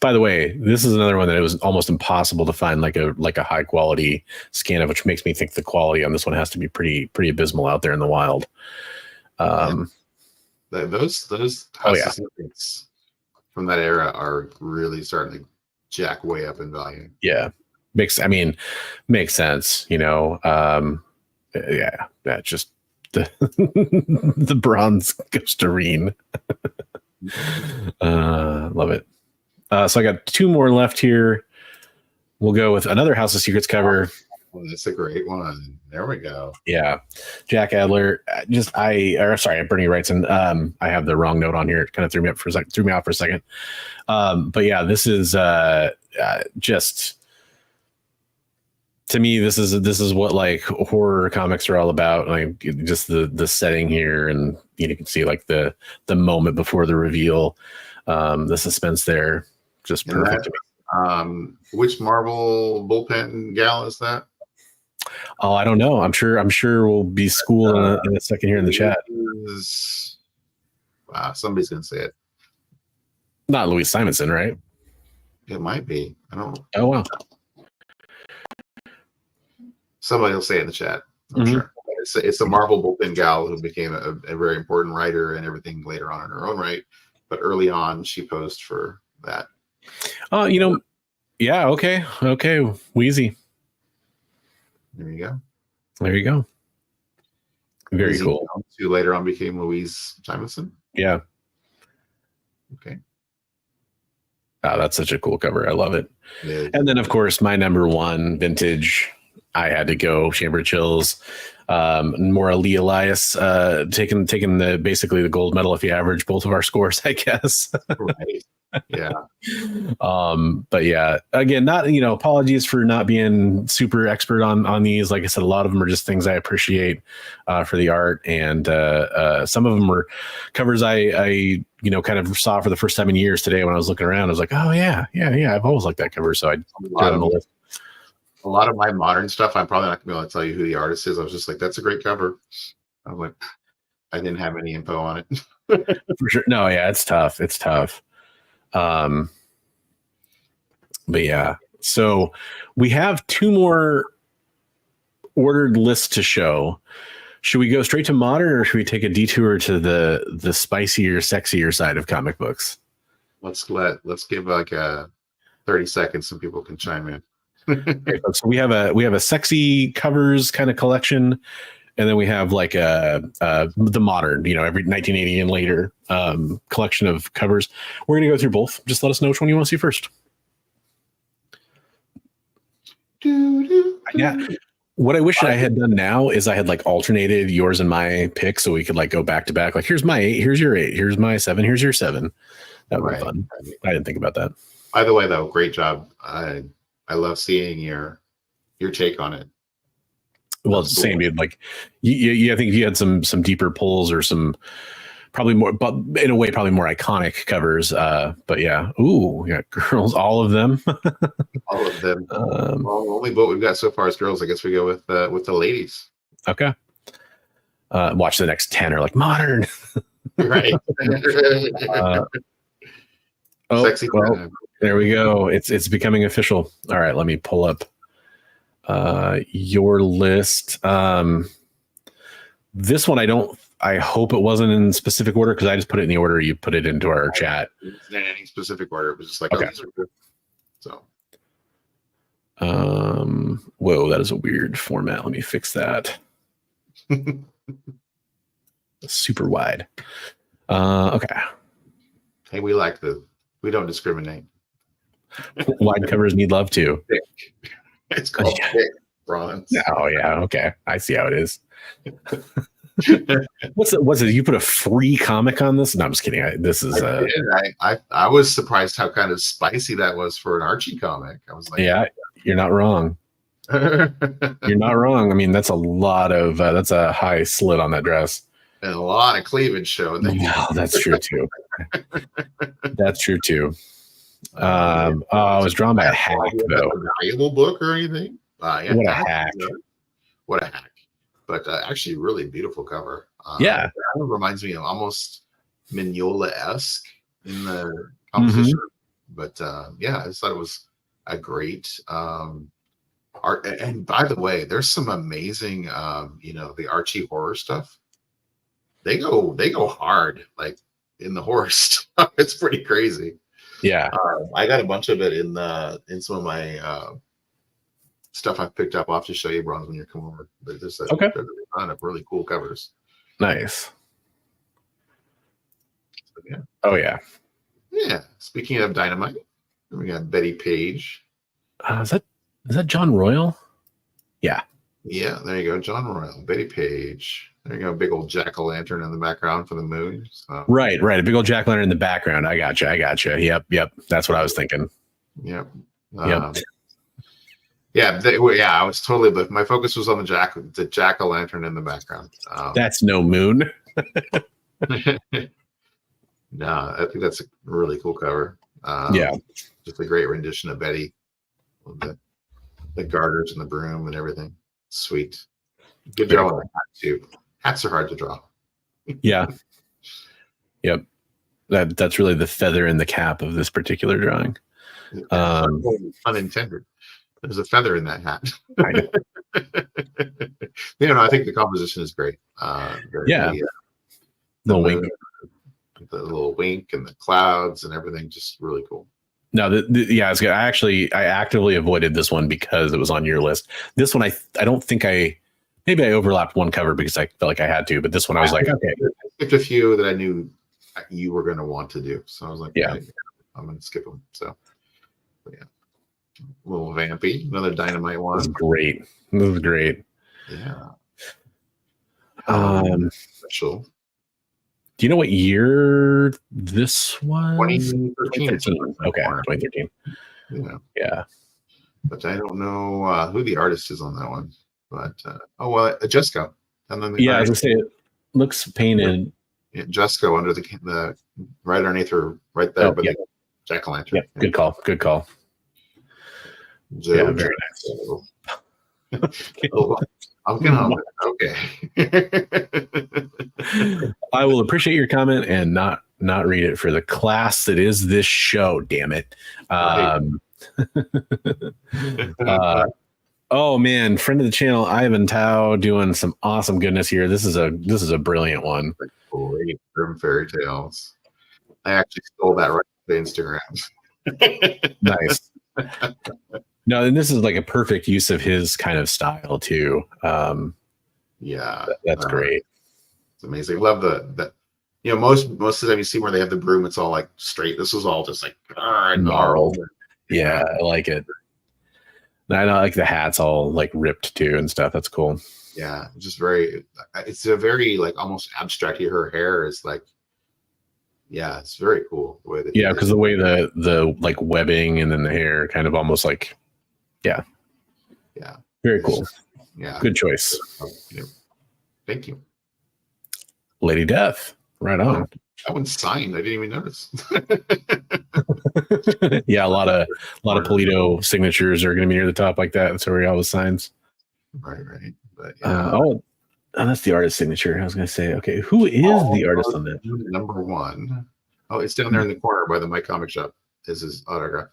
By the way, this is another one that it was almost impossible to find like a high quality scan of, which makes me think the quality on this one has to be pretty abysmal out there in the wild. Those secrets from that era are really starting to jack way up in value. Yeah, makes sense. That's just the bronze Ghosterine. Love it. So I got two more left here. We'll go with another House of Secrets cover. Well, that's a great one. There we go. Yeah, Jack Adler. Bernie Wrightson. I have the wrong note on here. It kind of threw me out for a second. But yeah, this is just, to me, this is what like horror comics are all about. Like just the setting here, and you can see like the moment before the reveal, the suspense there, just perfect. Which Marvel bullpen gal is that? Oh, I don't know. I'm sure we'll be schooled in a second here in the chat. Wow, somebody's gonna say it. Not Louise Simonson, right? It might be. I don't know. Oh wow. Somebody will say it in the chat. I'm sure. It's a Marvel bullpen gal who became a very important writer and everything later on in her own right. But early on, she posed for that. Oh, yeah. Okay. Wheezy. There you go. Very Wheezy, cool. Who later on became Louise Simonson. Yeah. Okay. Oh, that's such a cool cover. I love it. Yeah. And then, of course, my number one vintage, I had to go Chamber of Chills. More Lee Elias, taking basically the gold medal if you average both of our scores, I guess. Right. Yeah. But yeah, again, not, apologies for not being super expert on these. Like I said, a lot of them are just things I appreciate for the art, and some of them were covers I kind of saw for the first time in years today when I was looking around. I was like, oh yeah, I've always liked that cover, so I got on the list. A lot of my modern stuff, I'm probably not gonna be able to tell you who the artist is. I was just like, that's a great cover. I was like, I didn't have any info on it. For sure. No, yeah, it's tough. But yeah, so we have two more ordered lists to show. Should we go straight to modern, or should we take a detour to the spicier, sexier side of comic books? Let's give like 30 seconds so people can chime in. Okay, so we have a sexy covers kind of collection, and then we have like the modern, every 1980 and later collection of covers. We're gonna go through both. Just let us know which one you want to see first. Yeah. What I wish I had done now is I had like alternated yours and my picks, so we could like go back to back. Like, here's my 8, here's your 8, here's my 7, here's your 7. That would be fun. I didn't think about that. By the way, though, great job. I love seeing your take on it. Well, it's the same, dude. Like, I think you had some deeper pulls, or some probably more, but in a way, probably more iconic covers. But yeah, girls, all of them. All of them. Well, the only boat we've got so far is girls. I guess we go with the ladies. Okay. Watch the next 10 are like modern. Right. Sexy. Well, there we go. It's becoming official. All right, let me pull up your list. This one, I hope it wasn't in specific order because I just put it in the order you put it into our chat. It wasn't in any specific order. It was just like, okay. Oh, these are good. So. Whoa, that is a weird format. Let me fix that. Super wide. Okay. Hey, we don't discriminate. Wide covers need love too. Thick. It's called thick bronze. Oh yeah, okay. I see how it is. What's it? You put a free comic on this? No, I'm just kidding. I was surprised how kind of spicy that was for an Archie comic. I was like, yeah, you're not wrong. You're not wrong. I mean, that's a lot of that's a high slit on that dress. And a lot of cleavage showing. No, that's true too. That's true too. I was drawn by a hack though. A valuable book or anything? Yeah, what a hack! What a hack! But actually, really beautiful cover. Yeah, it kind of reminds me of almost Mignola-esque in the composition. But yeah, I just thought it was a great art. And by the way, there's some amazing, the Archie horror stuff. They go hard, like in the horror stuff. It's pretty crazy. Yeah, I got a bunch of it in some of my stuff I've picked up. I'll have to show you, Bronze, when you come over. But there's a ton of really cool covers. Nice. So, yeah. Oh yeah. Yeah. Speaking of Dynamite, we got Betty Page. Is that John Royal? Yeah. Yeah, there you go. John Royal, Betty Page. There you go. Big old jack-o'-lantern in the background for the moon. So. Right. A big old jack-o'-lantern in the background. I gotcha. Yep. That's what I was thinking. Yep. Yeah, I was totally. But my focus was on the jack-o'-lantern in the background. That's no moon. No, I think that's a really cool cover. Yeah, just a great rendition of Betty with the garters and the broom and everything. Sweet. Good job on the hat too. Hats are hard to draw. Yeah. Yep. That's really the feather in the cap of this particular drawing. Unintended. There's a feather in that hat. I know. I think the composition is great. The little wink and the clouds and everything, just really cool. No, it's good. I actively avoided this one because it was on your list. This one, I don't think maybe I overlapped one cover because I felt like I had to, but this one I was like, okay. I skipped a few that I knew you were going to want to do. So I was like, yeah, okay, I'm going to skip them. So, yeah. A little vampy, another Dynamite one. This was great. Yeah. Special. Do you know what year this was? 2013. Okay, 2013. Yeah. But I don't know who the artist is on that one. But Jesco. And then I was gonna say it looks painted. Yeah, Jesco under the right underneath her, right there, the jack-o'-lantern. Yeah, good call. Yeah, very nice. I'm gonna okay. I will appreciate your comment and not read it for the class that is this show. Damn it. Oh man, friend of the channel, Ivan Tao, doing some awesome goodness here. This is a brilliant one. Great Grim Fairy Tales. I actually stole that right off the Instagram. Nice. No, and this is like a perfect use of his kind of style too. That's great. It's amazing. Love the most of the time you see where they have the broom, it's all like straight. This was all just like gnarled. Yeah, I like it. I like the hats all like ripped too and stuff. That's cool. Yeah, just it's a very like almost abstract. Her hair is like, yeah, it's very cool. The way that because the way the like webbing and then the hair kind of almost like, yeah, very cool. Yeah, good choice. Thank you, Lady Death. Right on. That one's signed. I didn't even notice. Yeah, a lot of Polito signatures are going to be near the top like that. That's where he always signs. Right. But that's the artist signature. I was going to say, okay, who is the artist on that? Number one. Oh, it's down there in the corner by the My Comic Shop. Is his autograph?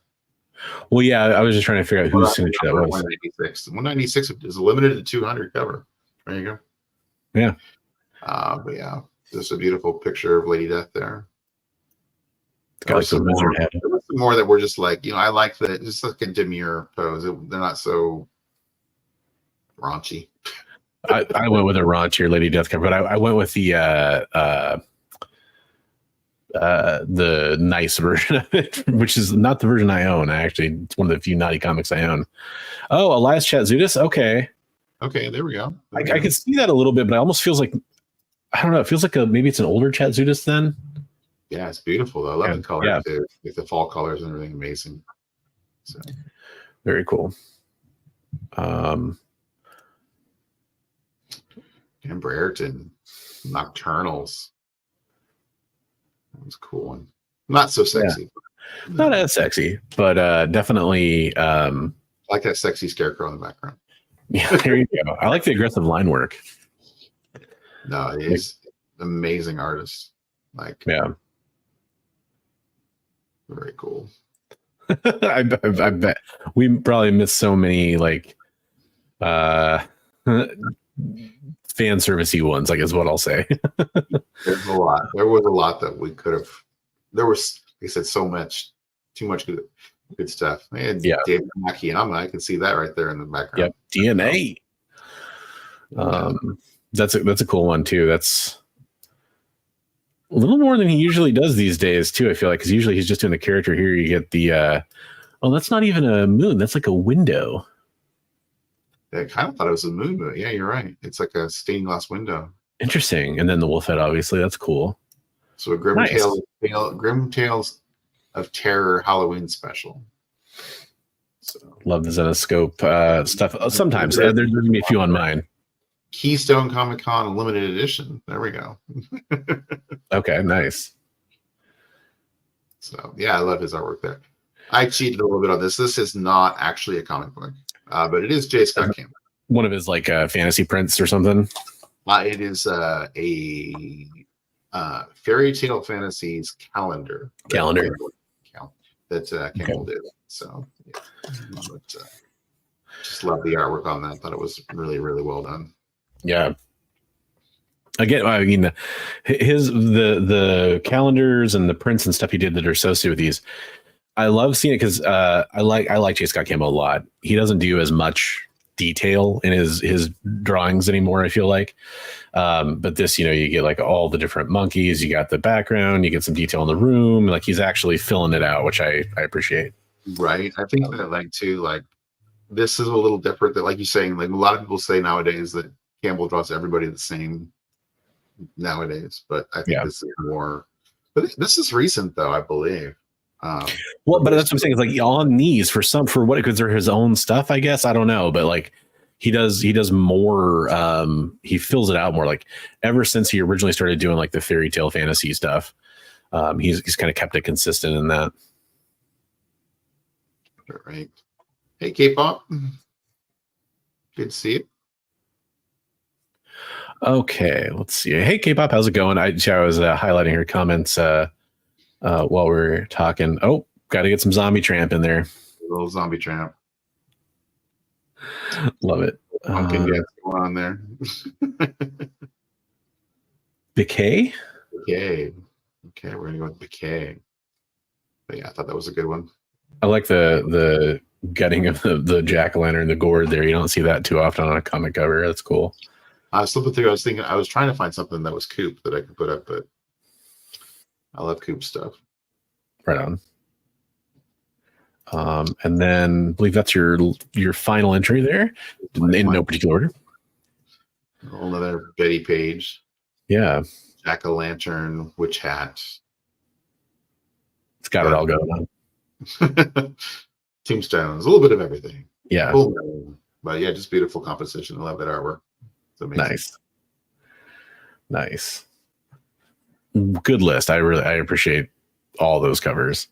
Well, yeah, I was just trying to figure out whose signature that was. 196. 196 is limited to 200 cover. There you go. Yeah. But yeah, just a beautiful picture of Lady Death there. Got like some wizard head. There was some more that were just like, I like that, just like a demure pose. They're not so raunchy. I went with a raunchier Lady Death cover, but I went with the nice version of it, which is not the version I own. It's one of the few naughty comics I own. Oh, Elias Chatzudis. Okay, there we go. I can see that a little bit, but it almost feels like, I don't know. It feels like maybe it's an older Chatzudis then. Yeah, it's beautiful though. I love the color too, with the fall colors and everything. Amazing. So very cool. Amber Ayrton, Nocturnals. That was a cool one. Not so sexy. Yeah. Not as sexy, but definitely. I like that sexy scarecrow in the background. Yeah, there you go. I like the aggressive line work. No, he's amazing artist. Yeah. Very cool. I bet we probably missed so many fan servicey ones, I guess what I'll say. There's a lot. There was a lot that we could have. There was, like I said, too much good stuff. And David Nakayama, I can see that right there in the background. Yep, DNA. That's a cool one too. That's a little more than he usually does these days too. I feel like, because usually he's just doing the character. Here you get the that's not even a moon. That's like a window. I kind of thought it was a moon, but yeah, you're right. It's like a stained glass window. Interesting. And then the wolf head, obviously, that's cool. So a Grim Tales of Terror Halloween special. So love the Zenoscope stuff. Sometimes there's gonna be a few on mine. Keystone Comic Con limited edition. There we go. Okay, nice. So yeah, I love his artwork there. I cheated a little bit on this. This is not actually a comic book. But it is J. Scott Campbell. One of his fantasy prints or something. It is a Fairy Tale Fantasies calendar. That Campbell did. So yeah. Just love the artwork on that. Thought it was really, really well done. Yeah. Again, I mean, the calendars and the prints and stuff he did that are associated with these. I love seeing it because I like J. Scott Campbell a lot. He doesn't do as much detail in his drawings anymore, I feel like. But this, you get like all the different monkeys, you got the background, you get some detail in the room. Like he's actually filling it out, which I appreciate. Right. I think that this is a little different. That like you're saying, like a lot of people say nowadays that Campbell draws everybody the same nowadays. But I think this is more. But this is recent though, I believe. Well, but that's what I'm saying. It's like on these for what, because they're his own stuff, I guess. I don't know, but like he does more. He fills it out more. Like ever since he originally started doing like the fairy tale fantasy stuff, he's kind of kept it consistent in that. All right. Hey, K-pop. Good to see you. Okay, let's see. Hey, K-pop, how's it going? I was highlighting her comments while we're talking. Oh, got to get some zombie tramp in there. A little zombie tramp. Love it. Pumpkin gets going on there. Decay? Okay, we're gonna go with Decay. But yeah, I thought that was a good one. I like the gutting of the jack-o'-lantern, the gourd there. You don't see that too often on a comic cover. That's cool. I was flipping through. I was trying to find something that was Coop that I could put up, but I love Coop stuff. Right on. And then I believe that's your final entry there, in no particular order. Another Betty Page. Yeah. Jack-o'-lantern, witch hat. It's got it all going on. Tombstones, a little bit of everything. Yeah. Cool. But yeah, just beautiful composition. I love that artwork. It's amazing. Nice. Good list. I appreciate all those covers.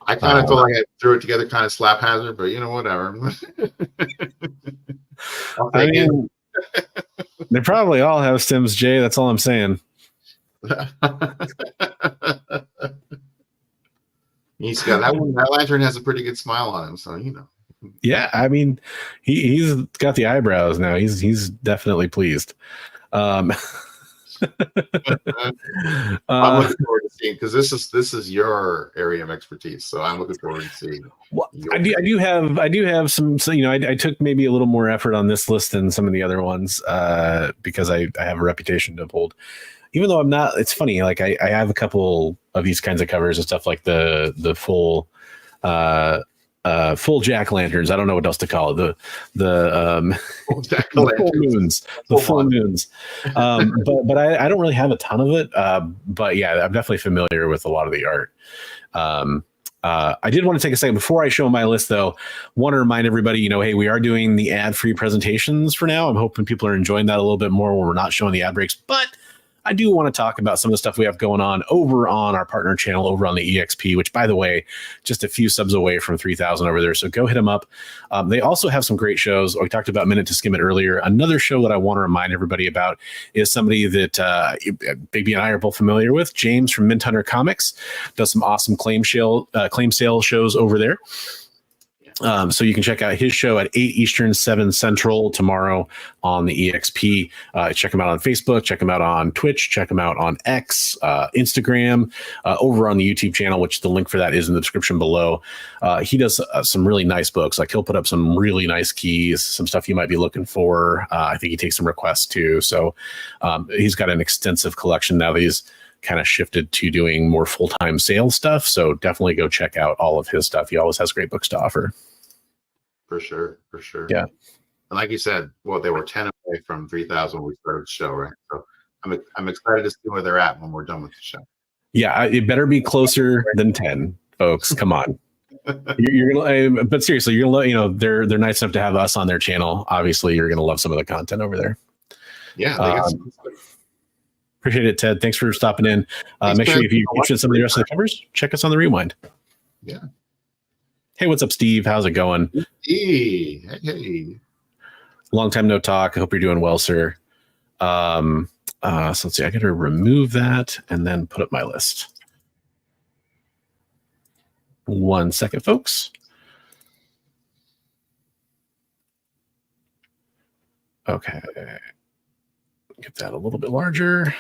I kind of felt like I threw it together kind of slap hazard, but whatever. I mean, they probably all have stems, Jay. That's all I'm saying. He's got that one. That lantern has a pretty good smile on him, so Yeah, I mean, he's got the eyebrows now. He's definitely pleased. I'm looking forward to seeing, because this is your area of expertise, so I'm looking forward to seeing. Well, I do have some. So, I took maybe a little more effort on this list than some of the other ones because I have a reputation to uphold. Even though I'm not, it's funny. Like I have a couple of these kinds of covers and stuff, like the full full jack-lanterns. I don't know what else to call it. The full moons. The full moons. But I don't really have a ton of it. But yeah, I'm definitely familiar with a lot of the art. I did want to take a second before I show my list, though. Want to remind everybody, hey, we are doing the ad-free presentations for now. I'm hoping people are enjoying that a little bit more when we're not showing the ad breaks, but I do want to talk about some of the stuff we have going on over on our partner channel over on the EXP, which, by the way, just a few subs away from 3,000 over there. So go hit them up. They also have some great shows. We talked about Minute to Skim It earlier. Another show that I want to remind everybody about is somebody that Bigby and I are both familiar with. James from Mint Hunter Comics does some awesome claim sale shows over there. So you can check out his show at 8 Eastern, 7 Central tomorrow on the EXP. Check him out on Facebook, check him out on Twitch, check him out on X, Instagram, over on the YouTube channel, which the link for that is in the description below. He does some really nice books. Like he'll put up some really nice keys, some stuff you might be looking for. I think he takes some requests too. So he's got an extensive collection now that he's kind of shifted to doing more full-time sales stuff. So definitely go check out all of his stuff. He always has great books to offer. For sure. Yeah. And like you said, well, they were 10 away from 3,000 when we started the show, right? So I'm excited to see where they're at when we're done with the show. Yeah, it better be closer than 10, folks. Come on. You're gonna, but seriously, you're gonna, they're nice enough to have us on their channel. Obviously, you're gonna love some of the content over there. Yeah. Appreciate it, Ted. Thanks for stopping in. Make sure if you're interested in some of the rest of the covers, check us on the Rewind. Yeah. Hey, what's up, Steve? How's it going? Hey. Long time no talk. I hope you're doing well, sir. So let's see. I got to remove that and then put up my list. 1 second, folks. Okay. Get that a little bit larger.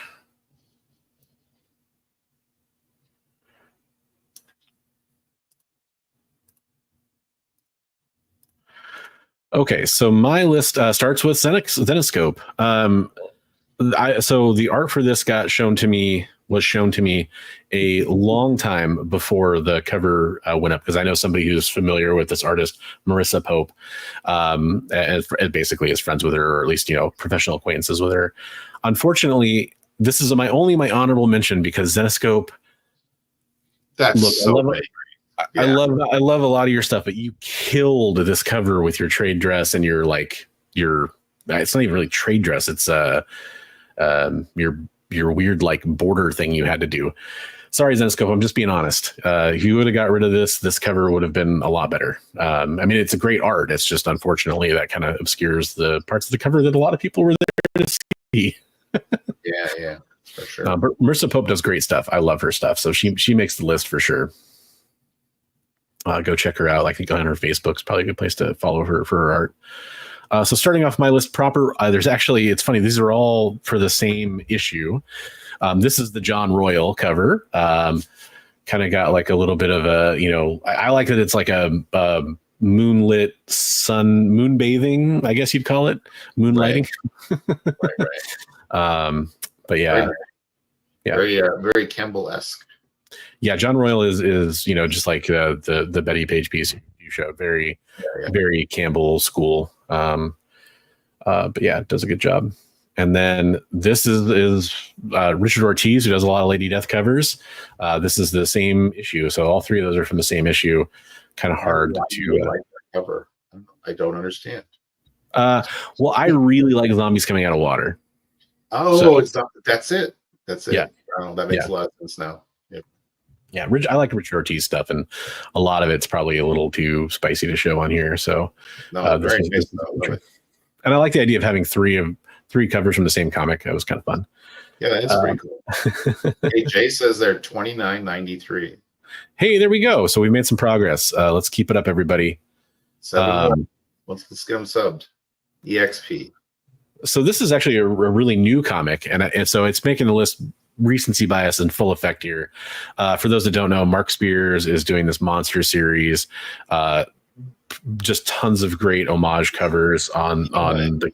Okay, so my list starts with Zenescope. So the art for this was shown to me a long time before the cover went up, because I know somebody who's familiar with this artist, Marissa Pope, and basically is friends with her, or at least professional acquaintances with her. Unfortunately, this is my honorable mention, because Zenescope. I love a lot of your stuff, but you killed this cover with your trade dress and your it's not even really trade dress. It's your weird like border thing you had to do. Sorry, Zenescope, I'm just being honest. If you would have got rid of this cover would have been a lot better. I mean, it's a great art. It's just unfortunately that kind of obscures the parts of the cover that a lot of people were there to see. Yeah, for sure. But Marissa Pope does great stuff. I love her stuff. So she makes the list for sure. Go check her out. I think on her Facebook is probably a good place to follow her for her art. So starting off my list proper, it's funny, these are all for the same issue. This is the John Royal cover. Kind of got like a little bit of a, I like that it's like a moonlit moonbathing, I guess you'd call it, moonlighting. Right. But yeah. Very Campbell-esque. Yeah, John Royal is just like the Betty Page piece you showed, very Campbell school. But yeah, it does a good job. And then this is Richard Ortiz, who does a lot of Lady Death covers. This is the same issue, so all three of those are from the same issue. Kind of hard to like that cover. I don't understand. Well, I really like zombies coming out of water. Oh, that's it. Yeah, that makes a lot of sense now. Yeah, I like Richard Ortiz stuff, and a lot of it's probably a little too spicy to show on here. So, very nice. And I like the idea of having three covers from the same comic. That was kind of fun. Yeah, that is pretty cool. Hey, Jay says they're $29.93. Hey, there we go. So we made some progress. Let's keep it up, everybody. Let's get them subbed. EXP. So this is actually a really new comic, and so it's making the list recency bias in full effect here. For those that don't know, Mark Spears is doing this monster series. Just tons of great homage covers on the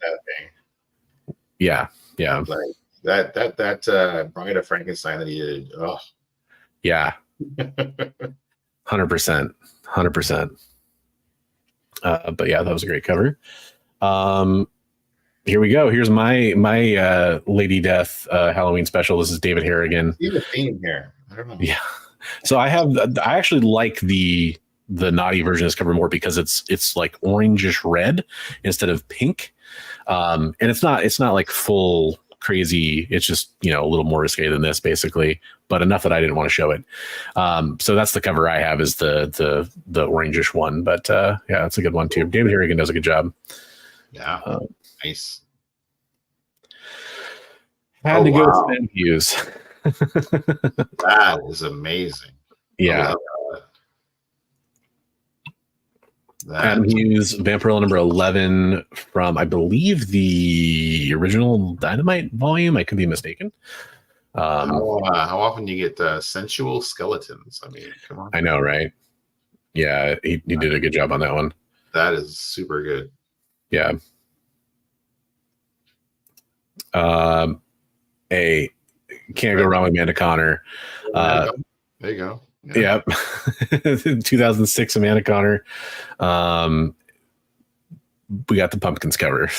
yeah. Like that Bride of Frankenstein that he did. Oh yeah. 100%. But yeah, that was a great cover. Here we go. Here's my Lady Death Halloween special. This is David Harrigan. See the theme here. I don't know. Yeah. So I actually like the naughty version of this cover more because it's like orangish red instead of pink. And it's not like full crazy. It's just, a little more risque than this basically, but enough that I didn't want to show it. So that's the cover I have, is the orangish one, but yeah, it's a good one too. David Harrigan does a good job. Yeah. Nice. Had to go with Sven Hughes. That is amazing. Yeah. Adam Hughes, Vampirella number 11 from, I believe, the original Dynamite volume. I could be mistaken. How often do you get sensual skeletons? I mean, come on. I know, right? Yeah, he did a good job on that one. That is super good. Yeah. Can't go wrong with Amanda Connor. There you go. Yeah. Yep. 2006 Amanda Connor. We got the pumpkins cover.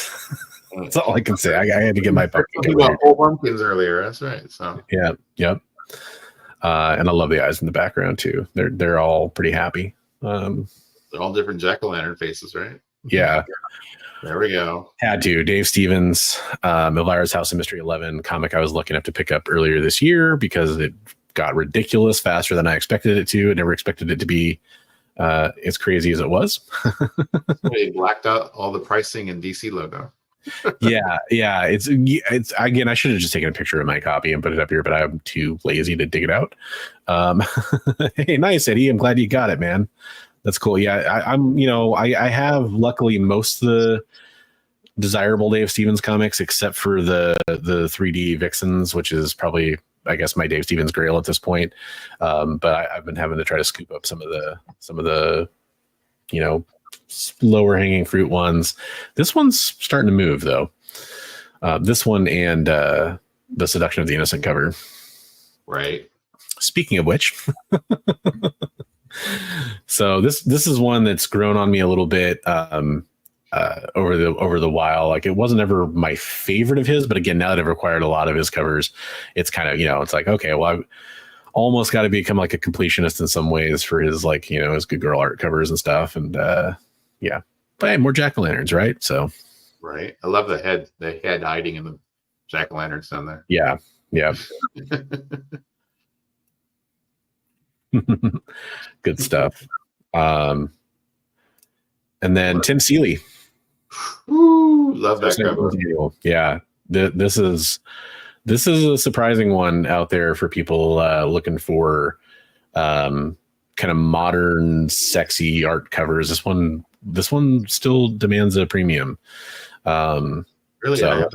That's all I can say. I had to get my pumpkin cover. We got whole pumpkins earlier. That's right. So yeah. Yep. And I love the eyes in the background too. They're all pretty happy. They're all different jack-o'-lantern faces, right? Yeah. There we go. Had to. Dave Stevens, Elvira's House of Mystery 11 comic I was lucky enough to pick up earlier this year because it got ridiculous faster than I expected it to. I never expected it to be as crazy as it was. They blacked out all the pricing and DC logo. Yeah. It's again, I should have just taken a picture of my copy and put it up here, but I'm too lazy to dig it out. Hey, nice, Eddie. I'm glad you got it, man. That's cool. Yeah, I have luckily most of the desirable Dave Stevens comics except for the 3D Vixens, which is probably, I guess, my Dave Stevens grail at this point. But I've been having to try to scoop up some of the lower hanging fruit ones. This one's starting to move though. This one and the Seduction of the Innocent cover. Right. Speaking of which. So this is one that's grown on me a little bit over the while. Like, it wasn't ever my favorite of his, but again, now that I've acquired a lot of his covers, it's kind of, it's like, okay, well, I've almost got to become like a completionist in some ways for his, like, his good girl art covers and stuff. And yeah, but hey, more jack-o'-lanterns, right? So right. I love the head hiding in the jack-o'-lanterns down there. Yeah. Good stuff. And then Tim Seeley. Ooh, love that cover. Yeah. This is a surprising one out there for people looking for kind of modern, sexy art covers. This one still demands a premium. Really? So,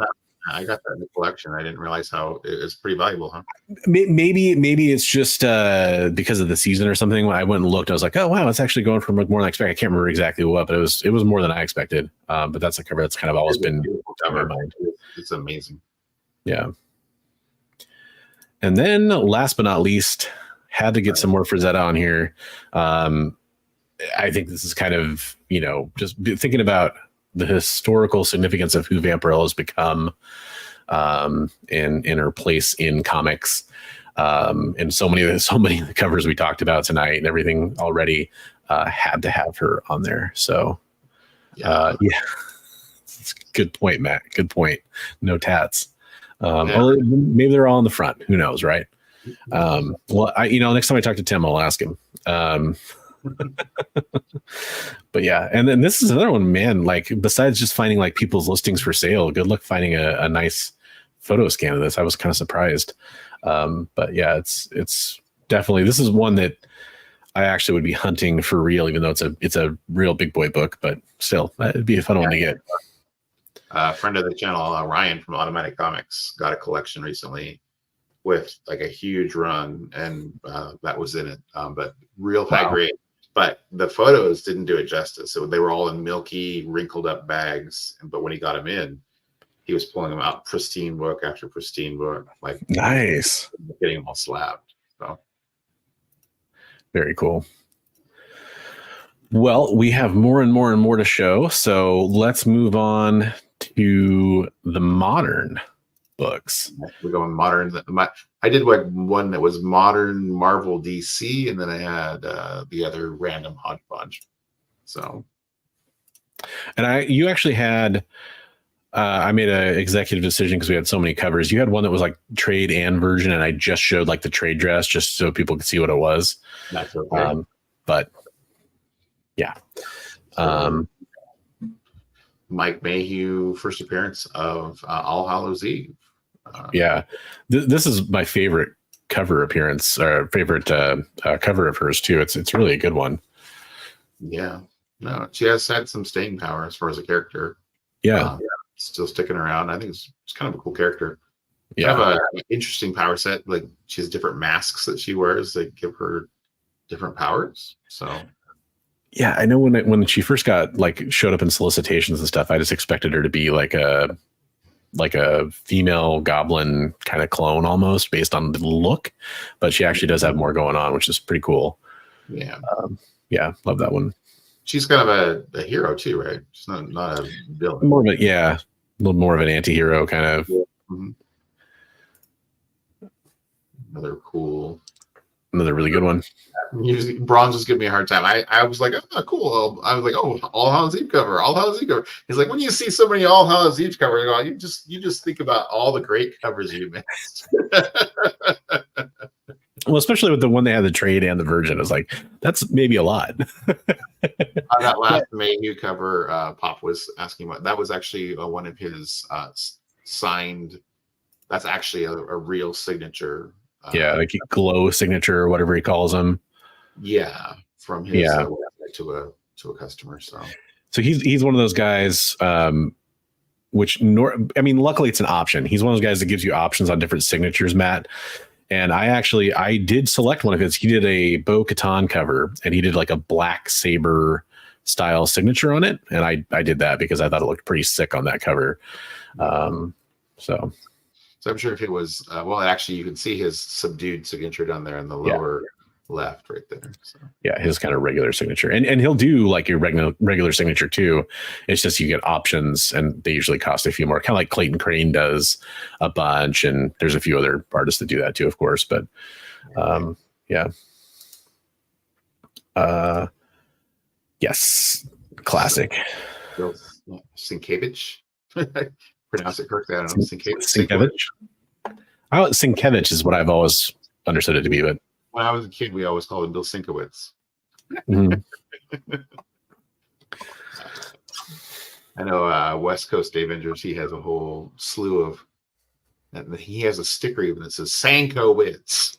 I got that in the collection. I didn't realize how it's pretty valuable, huh? Maybe it's just because of the season or something. When I went and looked, I was like, oh wow, it's actually going for more than I expected. I can't remember exactly what, but it was more than I expected. But that's a cover that's kind of always been in my mind. It's amazing. Yeah. And then last but not least, had to get some more Frazetta on here. I think this is kind of, just thinking about the historical significance of who Vampirella has become in her place in comics. And so many of the covers we talked about tonight and everything already had to have her on there. So yeah. Good point, Matt. Good point. No tats. Or maybe they're all in the front. Who knows, right? Well, next time I talk to Tim, I'll ask him. But yeah, and then this is another one, man. Like, besides just finding like people's listings for sale, good luck finding a nice photo scan of this. I was kind of surprised. But yeah, it's definitely, this is one that I actually would be hunting for real, even though it's a real big boy book, but still, it'd be a fun one to get. A friend of the channel, Ryan from Automatic Comics, got a collection recently with like a huge run, and that was in it. But real high grade. But the photos didn't do it justice. So they were all in milky, wrinkled up bags. But when he got them in, he was pulling them out, pristine book after pristine book, like nice, getting them all slabbed. So very cool. Well, we have more and more and more to show, so let's move on to the modern books. We're going modern. I did one that was modern Marvel DC, and then I had the other random hodgepodge. So, and you actually had. I made an executive decision because we had so many covers. You had one that was like trade and version, and I just showed like the trade dress just so people could see what it was. That's okay. But yeah. Mike Mayhew, first appearance of All Hallows Eve. Yeah. This is my favorite cover appearance, or favorite cover of hers too. It's really a good one. Yeah. No, she has had some staying power as far as a character. Yeah. Still sticking around. I think it's kind of a cool character. Yeah. Kind of an interesting power set. Like she has different masks that she wears that give her different powers. So yeah, I know when she first showed up in solicitations and stuff, I just expected her to be like a female goblin kind of clone almost based on the look, but she actually does have more going on, which is pretty cool. Yeah. Yeah, love that one. She's kind of a hero too, right? She's not a villain. More of a little more of an anti-hero kind of. Yeah. Mm-hmm. Another really good one. Bronze was giving me a hard time. I was like, oh, cool. I was like, oh, All Hallows Eve cover, All Hallows Eve cover. He's like, when you see so many All Hallows Eve covers, you just think about all the great covers you missed. Well, especially with the one they had the trade and the version, is like that's maybe a lot. That last Mayhew cover, Pop was asking about. That was actually one of his signed. That's actually a real signature. Like a glow signature or whatever he calls them. Yeah, from his to a customer. So he's one of those guys. Luckily it's an option. He's one of those guys that gives you options on different signatures, Matt. And I did select one of his. He did a Bo-Katan cover, and he did like a black saber style signature on it. And I did that because I thought it looked pretty sick on that cover. So I'm sure if it was, actually you can see his subdued signature down there in the lower left right there. So. Yeah, his kind of regular signature. And he'll do like your regular signature too. It's just you get options, and they usually cost a few more. Kind of like Clayton Crane does a bunch, and there's a few other artists that do that too, of course. But yes, classic. Bill Sienkiewicz. Pronounce it correctly. I don't know. Sienkiewicz. Sienkiewicz is what I've always understood it to be, but when I was a kid, we always called him Bill Sienkiewicz. Mm-hmm. I know West Coast Avengers, he has a whole slew of, and he has a sticker even that says Sankowitz.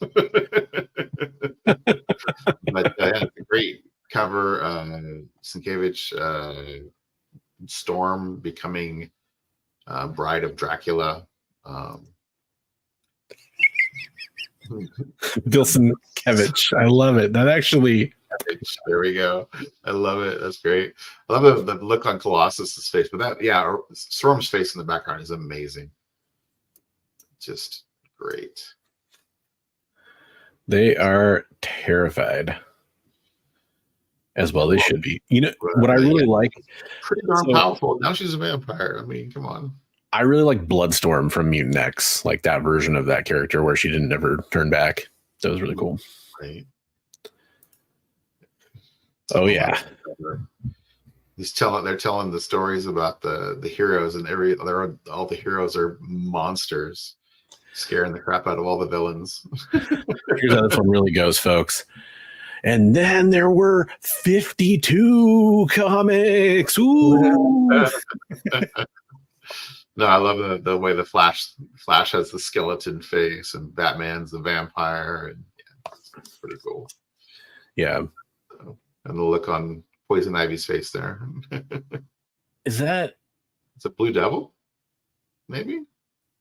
But it's a great cover. Sienkiewicz, Storm becoming Bride of Dracula. Bill Sienkiewicz. I love it. That actually. There we go. I love it. That's great. I love the look on Colossus's face, but Storm's face in the background is amazing. Just great. They are terrified. As well, they should be. You know what I really like? Pretty darn powerful. Now she's a vampire. I mean, come on. I really like Bloodstorm from Mutant X, like that version of that character where she didn't ever turn back. That was really cool. Right. Oh yeah. They're telling the stories about the heroes, and all the heroes are monsters, scaring the crap out of all the villains. Here's how this one really goes, folks. And then there were 52 comics. Ooh. No, I love the way the Flash has the skeleton face, and Batman's the vampire, and it's pretty cool. Yeah. And the look on Poison Ivy's face there. Is that It's a Blue Devil, maybe.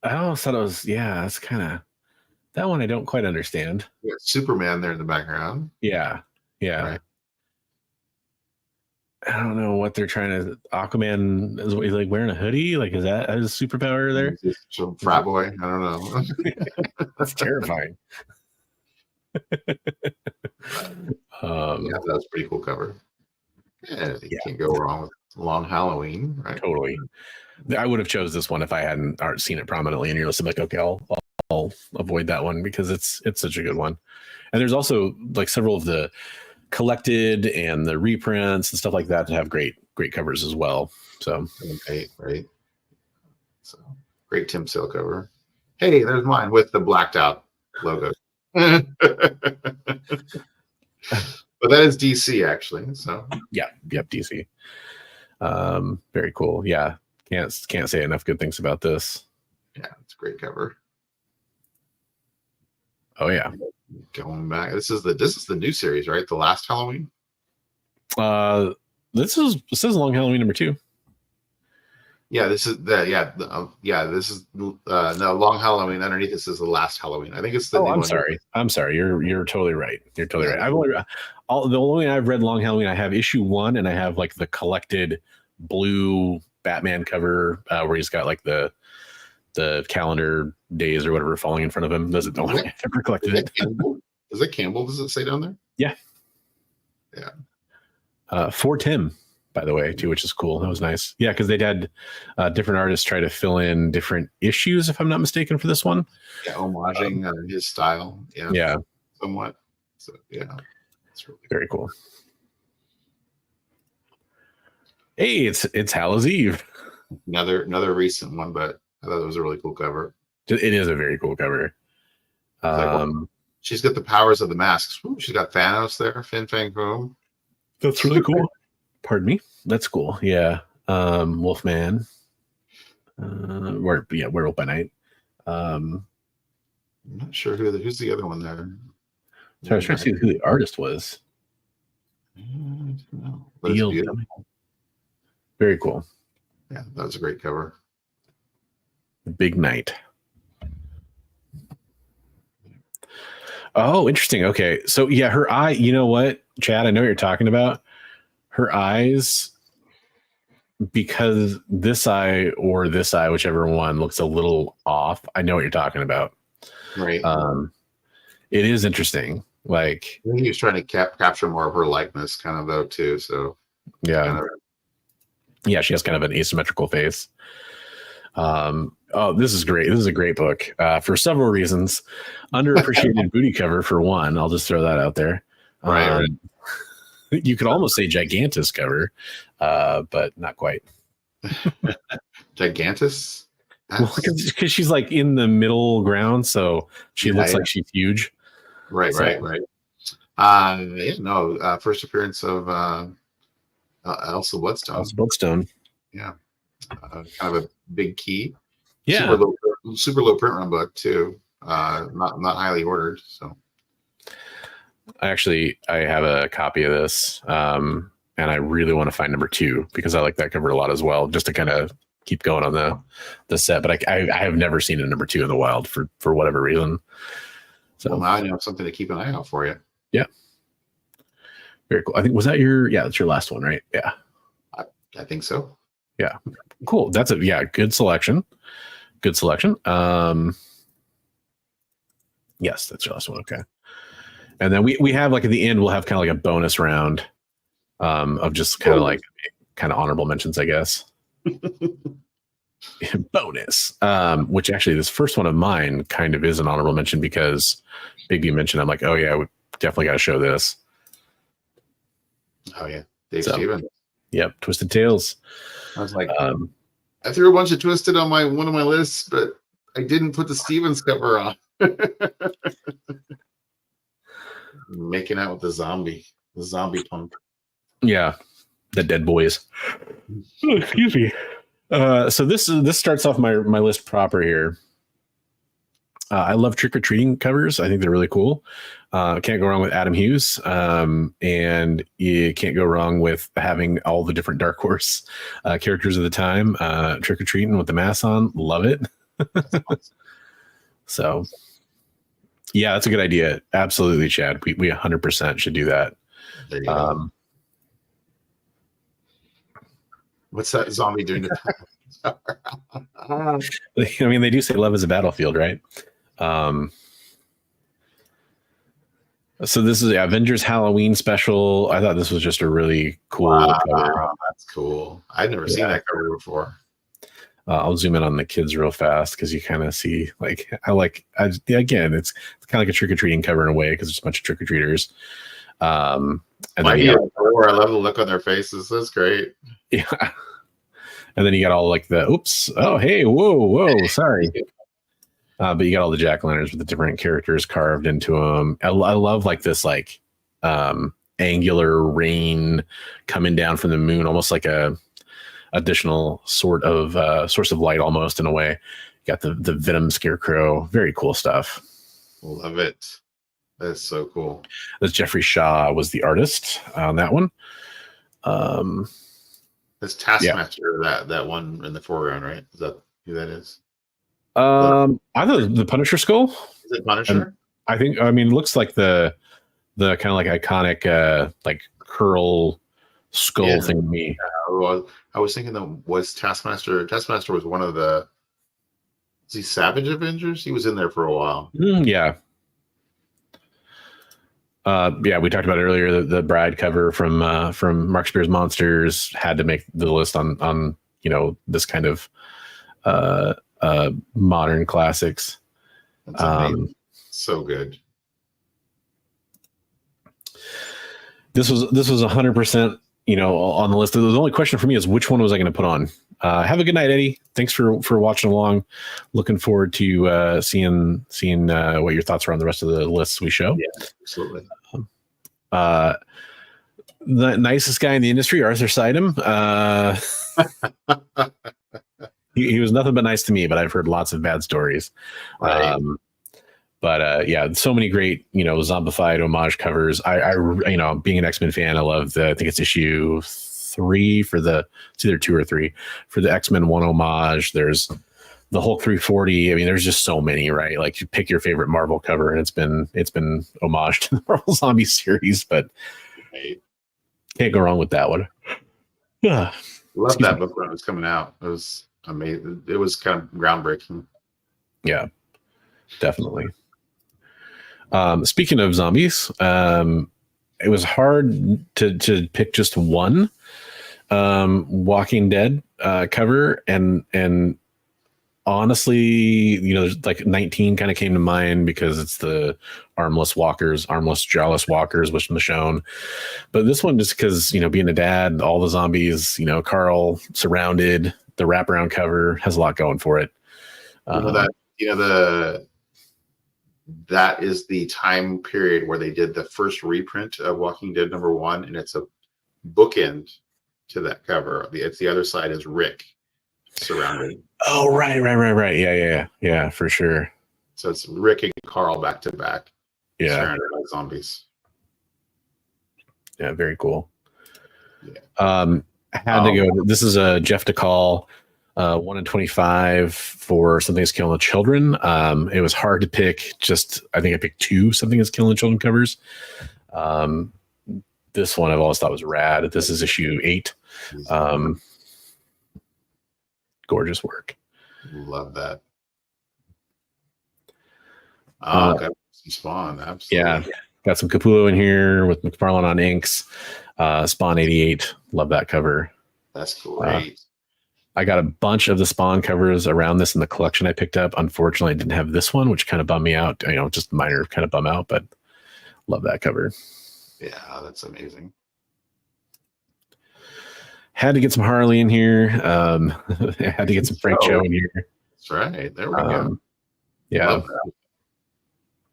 I always thought it was. Yeah, it's kind of that one. I don't quite understand. Yeah, Superman there in the background. Yeah. Right. I don't know what they're trying to. Aquaman is like wearing a hoodie. Like, is that his superpower there? Some frat boy. I don't know. That's terrifying. Yeah, that was a pretty cool cover. Yeah, you can't go wrong with Long Halloween, right? Totally. I would have chose this one if I hadn't seen it prominently in your list. I'm like, okay, I'll avoid that one because it's such a good one. And there's also like several of the collected and the reprints and stuff like that to have great covers as well. So right. So great Tim Sale cover. Hey, there's mine with the blacked out logo. But that is DC actually. So yep, DC. Very cool. Yeah, can't say enough good things about this. Yeah, it's a great cover. Oh yeah. Going back, this is the new series, right? The last Halloween. This says Long Halloween #2. Yeah, this is the this is no Long Halloween. Underneath this is the last Halloween. I think it's the. I'm sorry. You're totally right. You're totally right. The only I've read Long Halloween. I have issue 1, and I have like the collected blue Batman cover where he's got like the calendar days or whatever falling in front of him. I've never collected it. Is it Campbell? Does it say down there? Yeah. For Tim, by the way, too, which is cool. That was nice. Yeah, because they'd had different artists try to fill in different issues, if I'm not mistaken, for this one. Yeah, homaging his style. Yeah. Somewhat. So yeah, it's really very cool. Hey, it's Hallows Eve. Another recent one, but I thought it was a really cool cover. It is a very cool cover. She's got the powers of the masks. Ooh, she's got Thanos there, Fin Fang Foom. That's really cool. Pardon me. That's cool. Yeah. Wolfman. Werewolf by Night. I'm not sure who's the other one there. So I was trying to see who the artist was. Very cool. Yeah, that was a great cover. Big Night. Oh, interesting. Okay. So yeah, her eye, you know what, Chad, I know what you're talking about. Her eyes, because this eye or this eye, whichever one, looks a little off. I know what you're talking about. Right. It is interesting. Like I think he was trying to capture more of her likeness, kind of though too. So yeah, yeah, she has kind of an asymmetrical face. Oh, this is great. This is a great book for several reasons. Underappreciated booty cover for one. I'll just throw that out there. Right. You could almost say Gigantus cover, but not quite. Gigantus? Well, because she's like in the middle ground, so she looks like she's huge. Right. First appearance of Elsa Bloodstone. Yeah. Kind of a big key. Yeah. Super low print run book too. Not highly ordered. So I have a copy of this. And I really want to find #2 because I like that cover a lot as well, just to kind of keep going on the set. But I have never seen a #2 in the wild for whatever reason. So now I know something to keep an eye out for you. Yeah. Very cool. I think that's your last one, right? Yeah. I think so. Yeah. Cool. That's good selection. Good selection. Yes, that's your last one. Okay. And then we have like at the end, we'll have kind of like a bonus round of just kind of honorable mentions, I guess. Bonus. Which actually this first one of mine kind of is an honorable mention because Bigby mentioned, I'm like, oh yeah, we definitely got to show this. Oh yeah. Dave Stevens. Yep. Twisted Tales. I was like, I threw a bunch of Twisted on one of my lists, but I didn't put the Stevens cover on. Making out with the zombie punk. Yeah, the dead boys. Oh, excuse me. So this starts off my list proper here. I love Trick or Treating covers. I think they're really cool. Can't go wrong with Adam Hughes. And you can't go wrong with having all the different Dark Horse characters of the time. Trick or Treating with the mask on. Love it. So, yeah, that's a good idea. Absolutely, Chad. We 100% should do that. There you go. What's that zombie doing to I mean, they do say love is a battlefield, right? So this is Avengers Halloween special. I thought this was just a really cool cover. That's cool. I've never seen that cover before. I'll zoom in on the kids real fast because you kind of see, like, again, it's kind of like a trick-or-treating cover in a way because there's a bunch of trick-or-treaters. And then I love the look on their faces. That's great. Yeah. And then you got all like the oops, oh hey, whoa, sorry. But you got all the jack-o'-lanterns with the different characters carved into them. I love like this like angular rain coming down from the moon, almost like a additional sort of source of light, almost in a way. You got the Venom scarecrow, very cool stuff. Love it. That's so cool. This Jeffrey Shaw was the artist on that one. This Taskmaster, that one in the foreground, right? Is that who that is? I thought the Punisher skull. Is it Punisher? I mean, it looks like the kind of like iconic like curl skull thing to me. I was thinking that was Taskmaster. Taskmaster was one of the. Is he Savage Avengers? He was in there for a while. Yeah. We talked about it earlier. The Bride cover from Mark Spears Monsters had to make the list on this kind of modern classics. That's so good. This was 100% on the list. The only question for me is which one was I going to put on. Have a good night, Eddie. Thanks for watching along. Looking forward to seeing what your thoughts are on the rest of the lists we show. Yeah, absolutely. The nicest guy in the industry, Arthur Sidem. He was nothing but nice to me, but I've heard lots of bad stories. Right. But so many great, zombified homage covers. I being an X-Men fan, I love I think it's issue 3 it's either 2 or 3 for the X-Men 1 homage. There's the Hulk 340. I mean, there's just so many, right? Like you pick your favorite Marvel cover, and it's been homage to the Marvel Zombie series, but can't go wrong with that one. Yeah, love that book when it was coming out. It was amazing. It was kind of groundbreaking. Yeah, definitely. Speaking of zombies, it was hard to pick just one Walking Dead cover, and honestly, like 19 kind of came to mind because it's the armless, jawless walkers, which Michonne. But this one, just because, being a dad, all the zombies, Carl surrounded, the wraparound cover has a lot going for it. That is the time period where they did the first reprint of Walking Dead #1, and it's a bookend to that cover. It's the other side is Rick surrounded. Oh, right. Yeah, for sure. So it's Rick and Carl back to back. Yeah. Surrounded by zombies. Yeah, very cool. Yeah. Had to go. This is a Jeff DeCall, 1 in 25 for Something That's Killing the Children. It was hard to pick. I think I picked 2 Something That's Killing the Children covers. This one I've always thought was rad. This is issue 8. Gorgeous work. Love that. Got some Spawn. Absolutely. Yeah. Got some Capullo in here with McFarlane on inks. Spawn 88. Love that cover. That's great. I got a bunch of the Spawn covers around this in the collection I picked up. Unfortunately, I didn't have this one, which kind of bummed me out. Just minor kind of bum out, but love that cover. Yeah, that's amazing. Had to get some Harley in here. Had to get some Frank Cho in here. That's right. There we go. Yeah.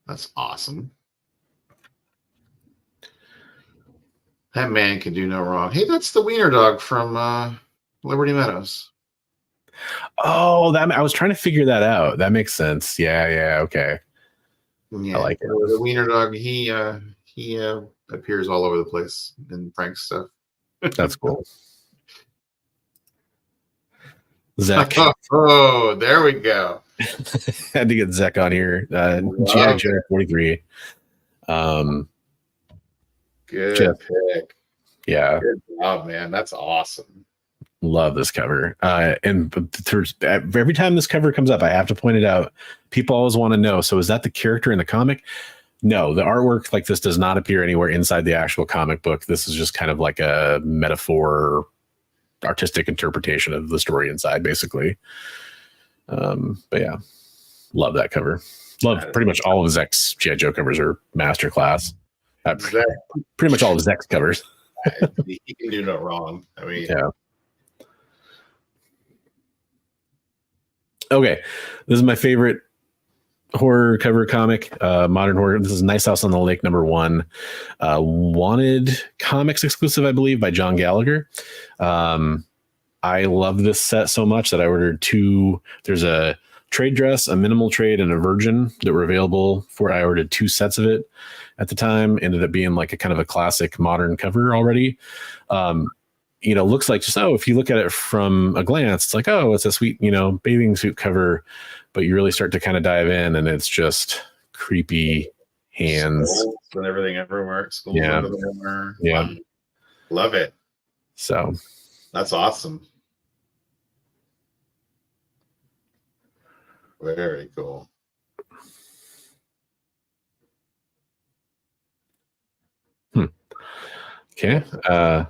That's awesome. That man can do no wrong. Hey, that's the wiener dog from Liberty Meadows. Oh, I was trying to figure that out. That makes sense. Yeah, okay. Yeah, I like it. The Wiener Dog, he appears all over the place in Frank's stuff. That's cool. Zek. Oh, there we go. Had to get Zek on here. GI Joe 43. Good pick. Yeah. Good job, man. That's awesome. Love this cover. And every time this cover comes up, I have to point it out. People always want to know, so is that the character in the comic? No, the artwork like this does not appear anywhere inside the actual comic book. This is just kind of like a metaphor, artistic interpretation of the story inside, basically. But yeah, love that cover. Love pretty much all of Zek's G.I. Joe covers are masterclass. Pretty much all of Zek's covers. He can do no wrong. I mean, yeah. Okay, this is my favorite horror cover comic, modern horror. This is Nice House on the Lake #1, Wanted Comics exclusive, I believe, by John Gallagher. I love this set so much that I ordered 2. There's a trade dress, a minimal trade, and a virgin that were available for. I ordered 2 sets of it at the time. Ended up being like a kind of a classic modern cover already. Looks like just, if you look at it from a glance, it's like, it's a sweet, bathing suit cover, but you really start to kind of dive in and it's just creepy hands and everything everywhere. Yeah. Everywhere. Yeah. Love it. So that's awesome. Very cool. Okay. Yeah.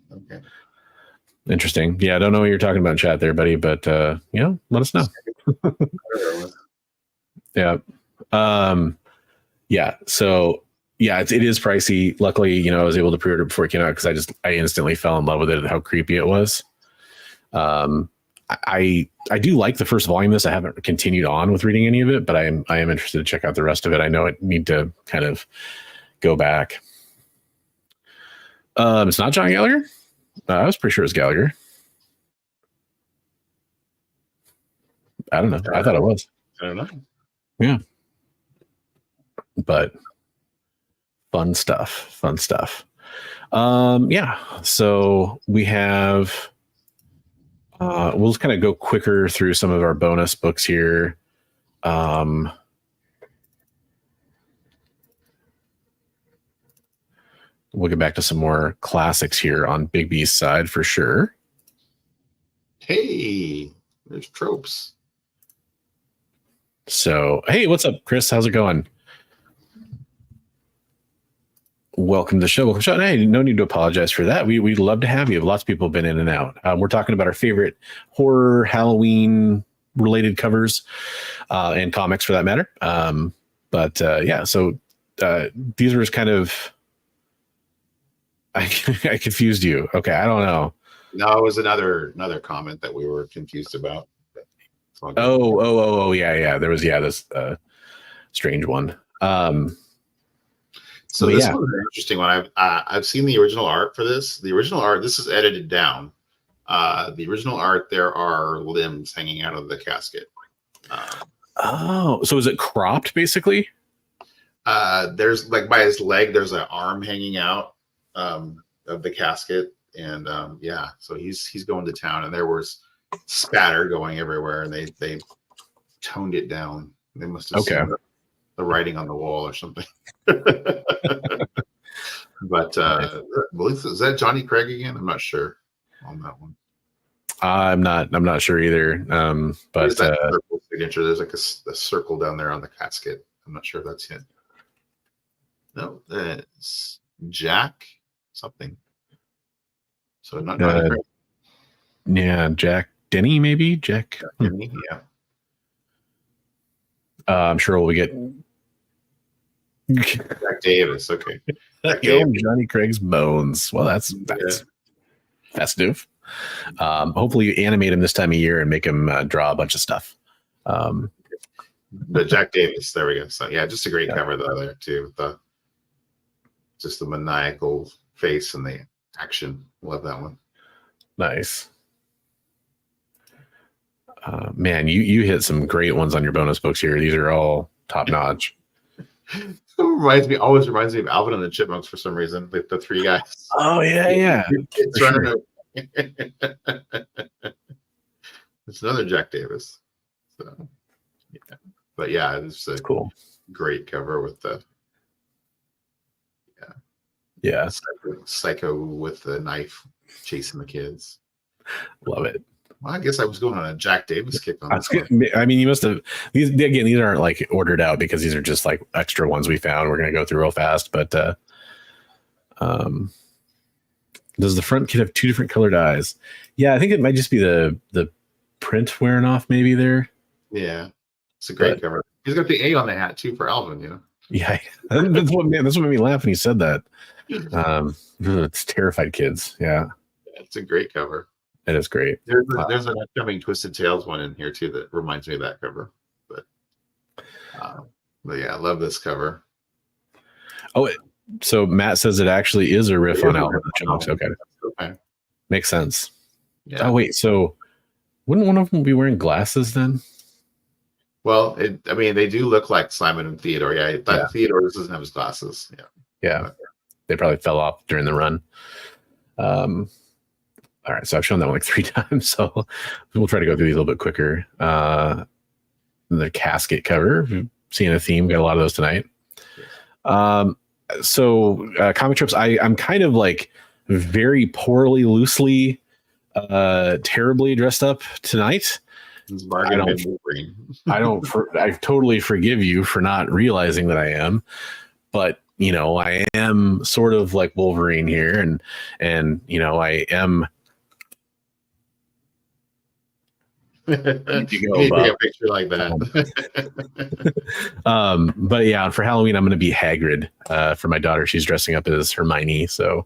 Okay. Interesting. Yeah, I don't know what you're talking about in chat there, buddy, but let us know. Yeah. Yeah. So yeah, it is pricey. Luckily, I was able to pre-order before it came out because I instantly fell in love with it, how creepy it was. I do like the first volume of this. I haven't continued on with reading any of it, but I am interested to check out the rest of it. I know I need to kind of go back. It's not John Gallagher. I was pretty sure it was Gallagher. I don't know. I thought it was. I don't know. Yeah. But fun stuff. Yeah. So we have, we'll just kind of go quicker through some of our bonus books here. We'll get back to some more classics here on Big B's side for sure. Hey, there's tropes. So, hey, what's up, Chris? How's it going? Welcome to the show. Hey, no need to apologize for that. We'd love to have you. Lots of people have been in and out. We're talking about our favorite horror, Halloween related covers and comics for that matter. Yeah, so these were just kind of, I confused you. Okay, I don't know. No, it was another comment that we were confused about. Oh, yeah. There was this strange one. So this was an interesting one. I've seen the original art for this. The original art, this is edited down. The original art, there are limbs hanging out of the casket. So is it cropped basically? There's like by his leg, there's an arm hanging out of the casket, and so he's going to town, and there was spatter going everywhere, and they toned it down. They must have seen the writing on the wall or something. But is that Johnny Craig again? I'm not sure on that one. I'm not sure either. But circle signature. There's like a circle down there on the casket. I'm not sure if that's him. No, it's Jack something. So not Johnny Craig. Yeah, Jack Denny, maybe Jack. Denny, yeah. I'm sure we'll get Jack Davis. Okay. Johnny Craig's bones. Well, that's festive. Hopefully you animate him this time of year and make him draw a bunch of stuff. But Jack Davis, there we go. So yeah, just a great cover though there too. With just the maniacal face and the action. Love that one. Nice. Man, you hit some great ones on your bonus books here. These are all top notch. Always reminds me of Alvin and the Chipmunks for some reason. The three guys. Oh yeah. It's running. It's another Jack Davis. So, yeah. But yeah, it's a cool, great cover with the psycho with the knife chasing the kids. Love it. Well, I guess I was going on a Jack Davis kick on this one. I mean, you must have these again. These aren't like ordered out because these are just like extra ones we found. We're gonna go through real fast, but does the front kit have two different colored eyes? Yeah, I think it might just be the print wearing off. Maybe there. Yeah, it's a great cover. He's got the A on the hat too for Alvin. You know. Yeah, that's what made me laugh when he said that. It's terrified kids. Yeah, it's a great cover. It is great. There's an upcoming Twisted Tales one in here too that reminds me of that cover. But yeah, I love this cover. Oh, so Matt says it actually is a riff on Alvin and the Chipmunks. Okay, makes sense. Yeah. Oh wait, so wouldn't one of them be wearing glasses then? Well, they do look like Simon and Theodore. Yeah, Theodore doesn't have his glasses. Yeah. They probably fell off during the run. All right, so I've shown that one like 3 times, so we'll try to go through these a little bit quicker. The casket cover, seeing a theme, got a lot of those tonight. So comic trips, I'm kind of like very poorly, loosely, terribly dressed up tonight. I totally forgive you for not realizing that I am, but you know, I am sort of like Wolverine here, and you know, I am. You take a picture like that. But yeah, for Halloween I'm going to be Hagrid. For my daughter, she's dressing up as Hermione. So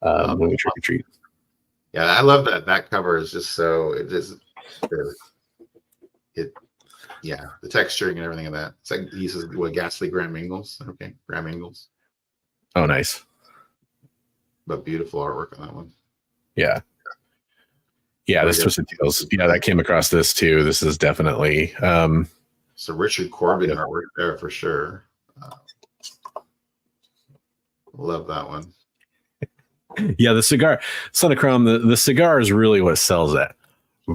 when we trick or treat. Yeah, I love that cover is just so the texturing and everything of that. It's like he says, "What ghastly Graham Ingalls?" Okay, Graham Ingalls. Oh, nice. But beautiful artwork on that one. Yeah. Yeah, this Twisted Tales. Yeah, that came across this too. This is definitely so Richard Corbin artwork there for sure. Love that one. Yeah, the cigar, Son of Chrome, the cigar is really what sells that.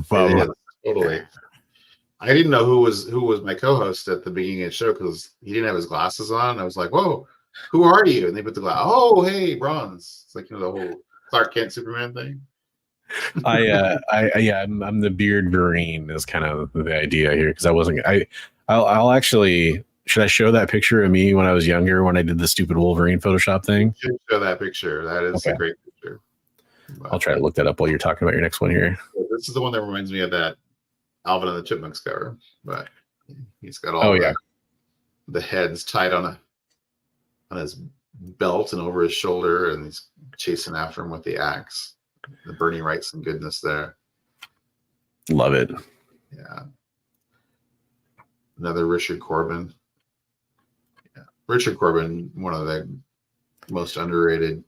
Totally. I didn't know who was my co-host at the beginning of the show because he didn't have his glasses on. I was like, "Whoa, who are you?" And they put the glass. Oh, hey, Bronze. It's like the whole Clark Kent Superman thing. I'm the beard Vereen is kind of the idea here because I'll actually, should I show that picture of me when I was younger when I did the stupid Wolverine Photoshop thing? You should show that picture. That is a great picture. I'll try to look that up while you're talking about your next one here. This is the one that reminds me of that Alvin and the Chipmunks cover, but he's got all the heads tied on his belt and over his shoulder, and he's chasing after him with the axe. The Bernie Wrightson goodness there. Love it. Yeah. Another Richard Corbin. Yeah. Richard Corbin, one of the most underrated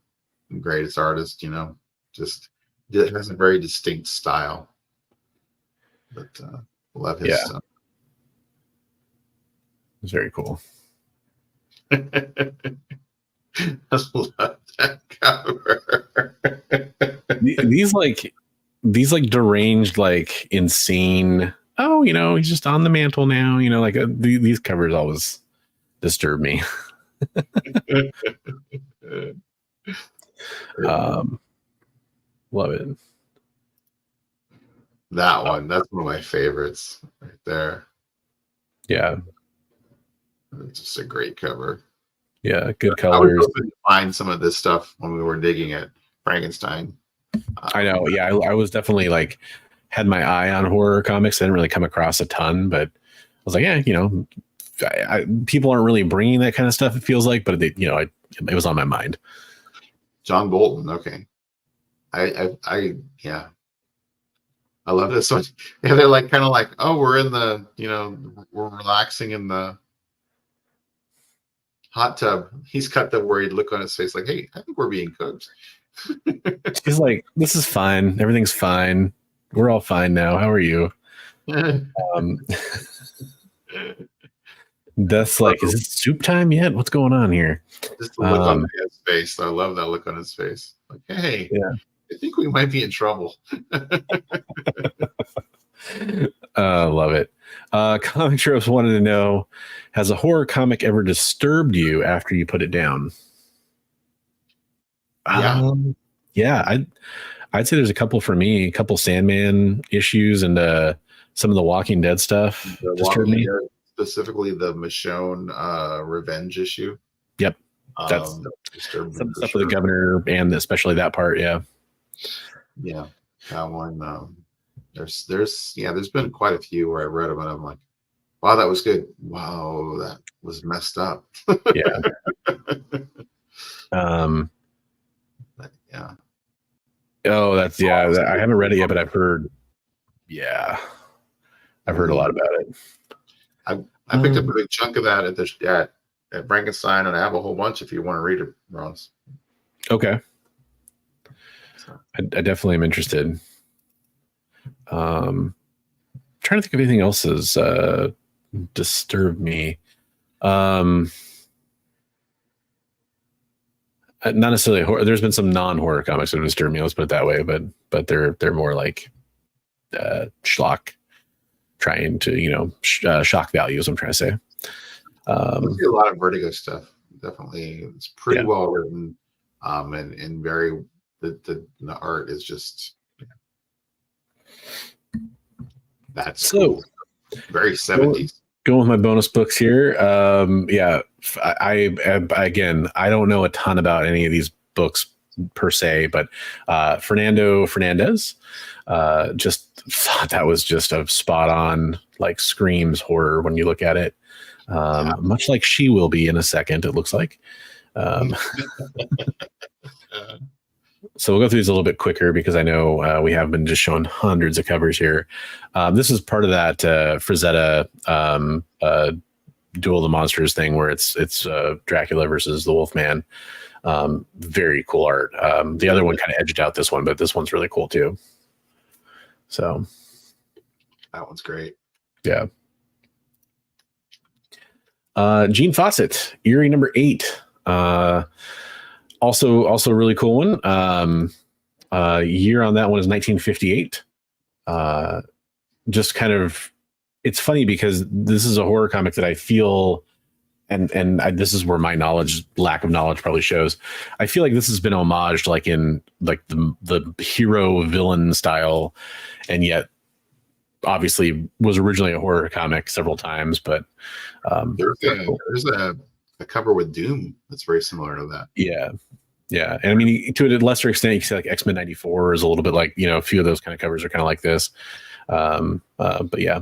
and greatest artists, you know, just has a very distinct style. But love his stuff. It's very cool. I love that cover. These deranged, like insane. Oh, you know, he's just on the mantle now. You know, like these covers always disturb me. Love it. That one, that's one of my favorites right there. Yeah, it's just a great cover. Yeah, good colors. I was hoping to find some of this stuff when we were digging at Frankenstein. I know. Yeah, I was definitely like had my eye on horror comics. I didn't really come across a ton, but I was like, yeah, you know, people aren't really bringing that kind of stuff. It feels like, but it was on my mind. John Bolton. Okay, I love this one. Yeah, they're like kind of like, oh, we're relaxing in the hot tub. He's got the worried look on his face, like, hey, I think we're being cooked. He's like, this is fine. Everything's fine. We're all fine now. How are you? Um, That's like, is it soup time yet? What's going on here? Just the look on his face. I love that look on his face. Like, hey, yeah. I think we might be in trouble. Love it. Comic Tropes wanted to know, has a horror comic ever disturbed you after you put it down? Yeah. Yeah, I'd say there's a couple for me, a couple Sandman issues and some of the Walking Dead stuff disturbed me. Specifically the Michonne revenge issue. Yep. That's some stuff with the governor and especially that part. Yeah. Yeah. That one. There's been quite a few where I read them and I'm like, wow, that was good. Wow, that was messed up. Yeah. Yeah. Oh, that's I haven't read it yet, but I've heard. Yeah, I've heard a lot about it. I picked up a big chunk of that at Frankenstein, and I have a whole bunch if you want to read it, Ross. Okay. So. I definitely am interested. Trying to think of anything else has disturbed me. Not necessarily horror. There's been some non-horror comics that have disturbed me. Let's put it that way. But they're more like schlock, trying to shock value. Is what I'm trying to say. I see a lot of Vertigo stuff. Definitely, it's pretty well written, and very the art is just that's so cool. Very 70s. Going with my bonus books here. I don't know a ton about any of these books per se, but Fernando Fernandez, just thought that was just a spot on, like, screams horror when you look at it. Much like She Will Be in a second, it looks like. So we'll go through these a little bit quicker because I know we have been just showing hundreds of covers here. This is part of that Frazetta Duel of the Monsters thing where it's Dracula versus the Wolfman. Very cool art. The other one kind of edged out this one, but this one's really cool too. So that one's great. Yeah. Gene Fawcett, Eerie number 8. Also a really cool one. Year on that one is 1958. Just kind of, it's funny because this is a horror comic that I feel, and this is where my lack of knowledge probably shows. I feel like this has been homaged like in like the hero villain style, and yet obviously was originally a horror comic several times. But there's a cover with Doom that's very similar to that. Yeah, and I mean, to a lesser extent, you can say like X-Men '94 is a little bit like, a few of those kind of covers are kind of like this. But yeah,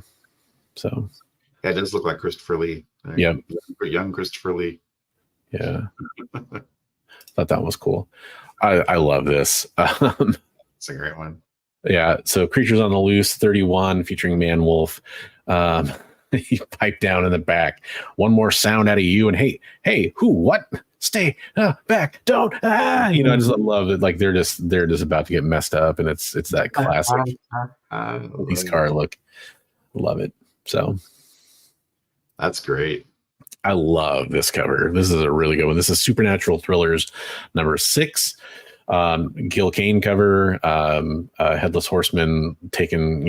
so yeah, it does look like Christopher Lee. Right? Yeah, young Christopher Lee. Yeah, thought that was cool. I love this. It's a great one. Yeah, so Creatures on the Loose 31 featuring Man Wolf. He piped down in the back. One more sound out of you, and hey, who, what? Stay back, don't. I just love it. Like they're just about to get messed up, and it's that classic police car look. Love it. So that's great. I love this cover. This is a really good one. This is Supernatural Thrillers number 6. Gil Kane cover. Headless Horseman taking,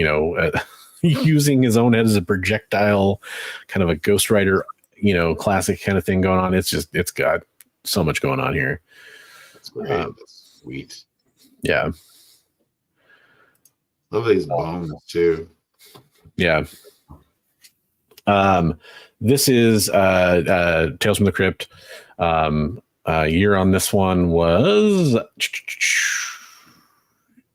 using his own head as a projectile, kind of a Ghost Rider, classic kind of thing going on. It's got so much going on here. That's great. That's sweet. Yeah. Love these bones too. Yeah. This is Tales from the Crypt. Year on this one was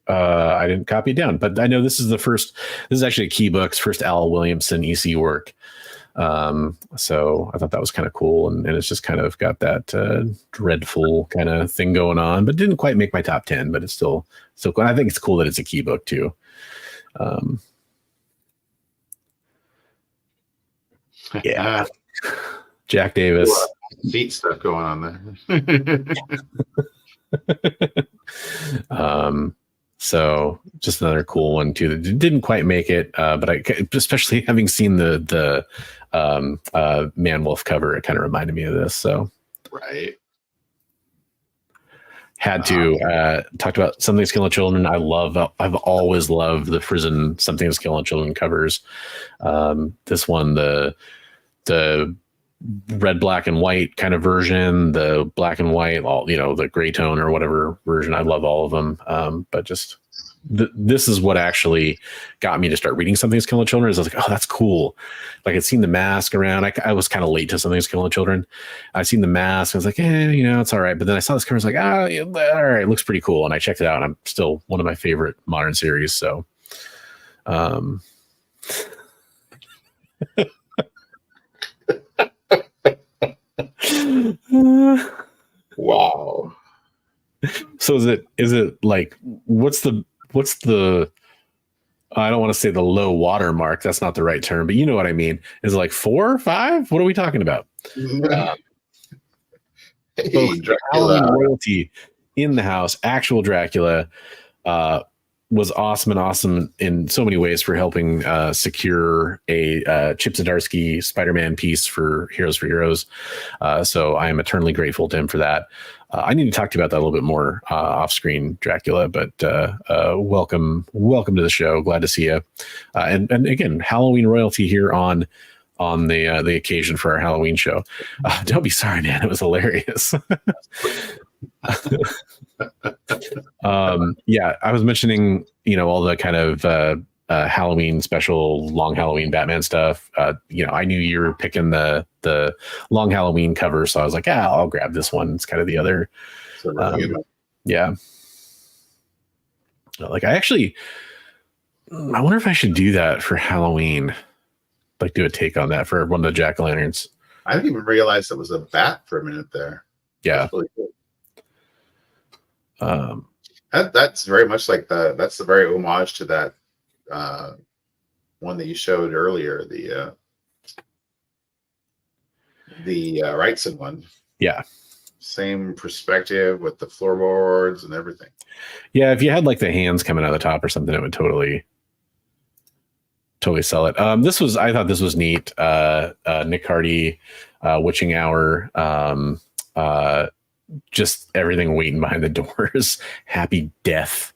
I didn't copy it down, but I know this is actually a Key Books first Al Williamson EC work. So I thought that was kind of cool, and it's just kind of got that dreadful kind of thing going on, but didn't quite make my top 10, but it's still cool. I think it's cool that it's a Key Book too. Yeah. Jack Davis. Feet stuff going on there. So just another cool one too that didn't quite make it, but especially having seen the Man Wolf cover, it kind of reminded me of this. So right. Had to talked about Something's Killing Children. I've always loved the Frizzen Something's Killing Children covers. This one, the red, black, and white kind of version, the black and white, all the gray tone or whatever version. I love all of them. But just this is what actually got me to start reading Something's Killing Children. Is I was like, oh, that's cool. Like I'd seen the mask around. I was kind of late to Something's Killing Children. I've seen the mask. I was like, it's all right. But then I saw this cover. I was like, yeah, all right, it looks pretty cool. And I checked it out. And I'm still one of my favorite modern series. So, wow. So is it like what's the I don't want to say the low water mark. That's not the right term, but you know what I mean. Is it like 4 or 5? What are we talking about? Halloween royalty in the house. Actual Dracula was awesome in so many ways for helping secure a Chip Zdarsky Spider-Man piece for Heroes. So I am eternally grateful to him for that. I need to talk to you about that a little bit more off-screen, Dracula, but welcome to the show. Glad to see you. And again, Halloween royalty here on the occasion for our Halloween show. Don't be sorry, man. It was hilarious. Yeah, I was mentioning, all the kind of Halloween special, long Halloween Batman stuff. I knew you were picking the long Halloween cover, so I was like, I'll grab this one. It's kind of the other. Yeah. Like I wonder if I should do that for Halloween. Like do a take on that for one of the jack-o'-lanterns. I didn't even realize it was a bat for a minute there. Yeah. That's really cool. That's very much like that's the very homage to that one that you showed earlier, the Wrightson one. Yeah. Same perspective with the floorboards and everything. Yeah, if you had like the hands coming out of the top or something, it would totally sell it. I thought this was neat. Nick Hardy, Witching Hour, just everything waiting behind the doors. Happy Death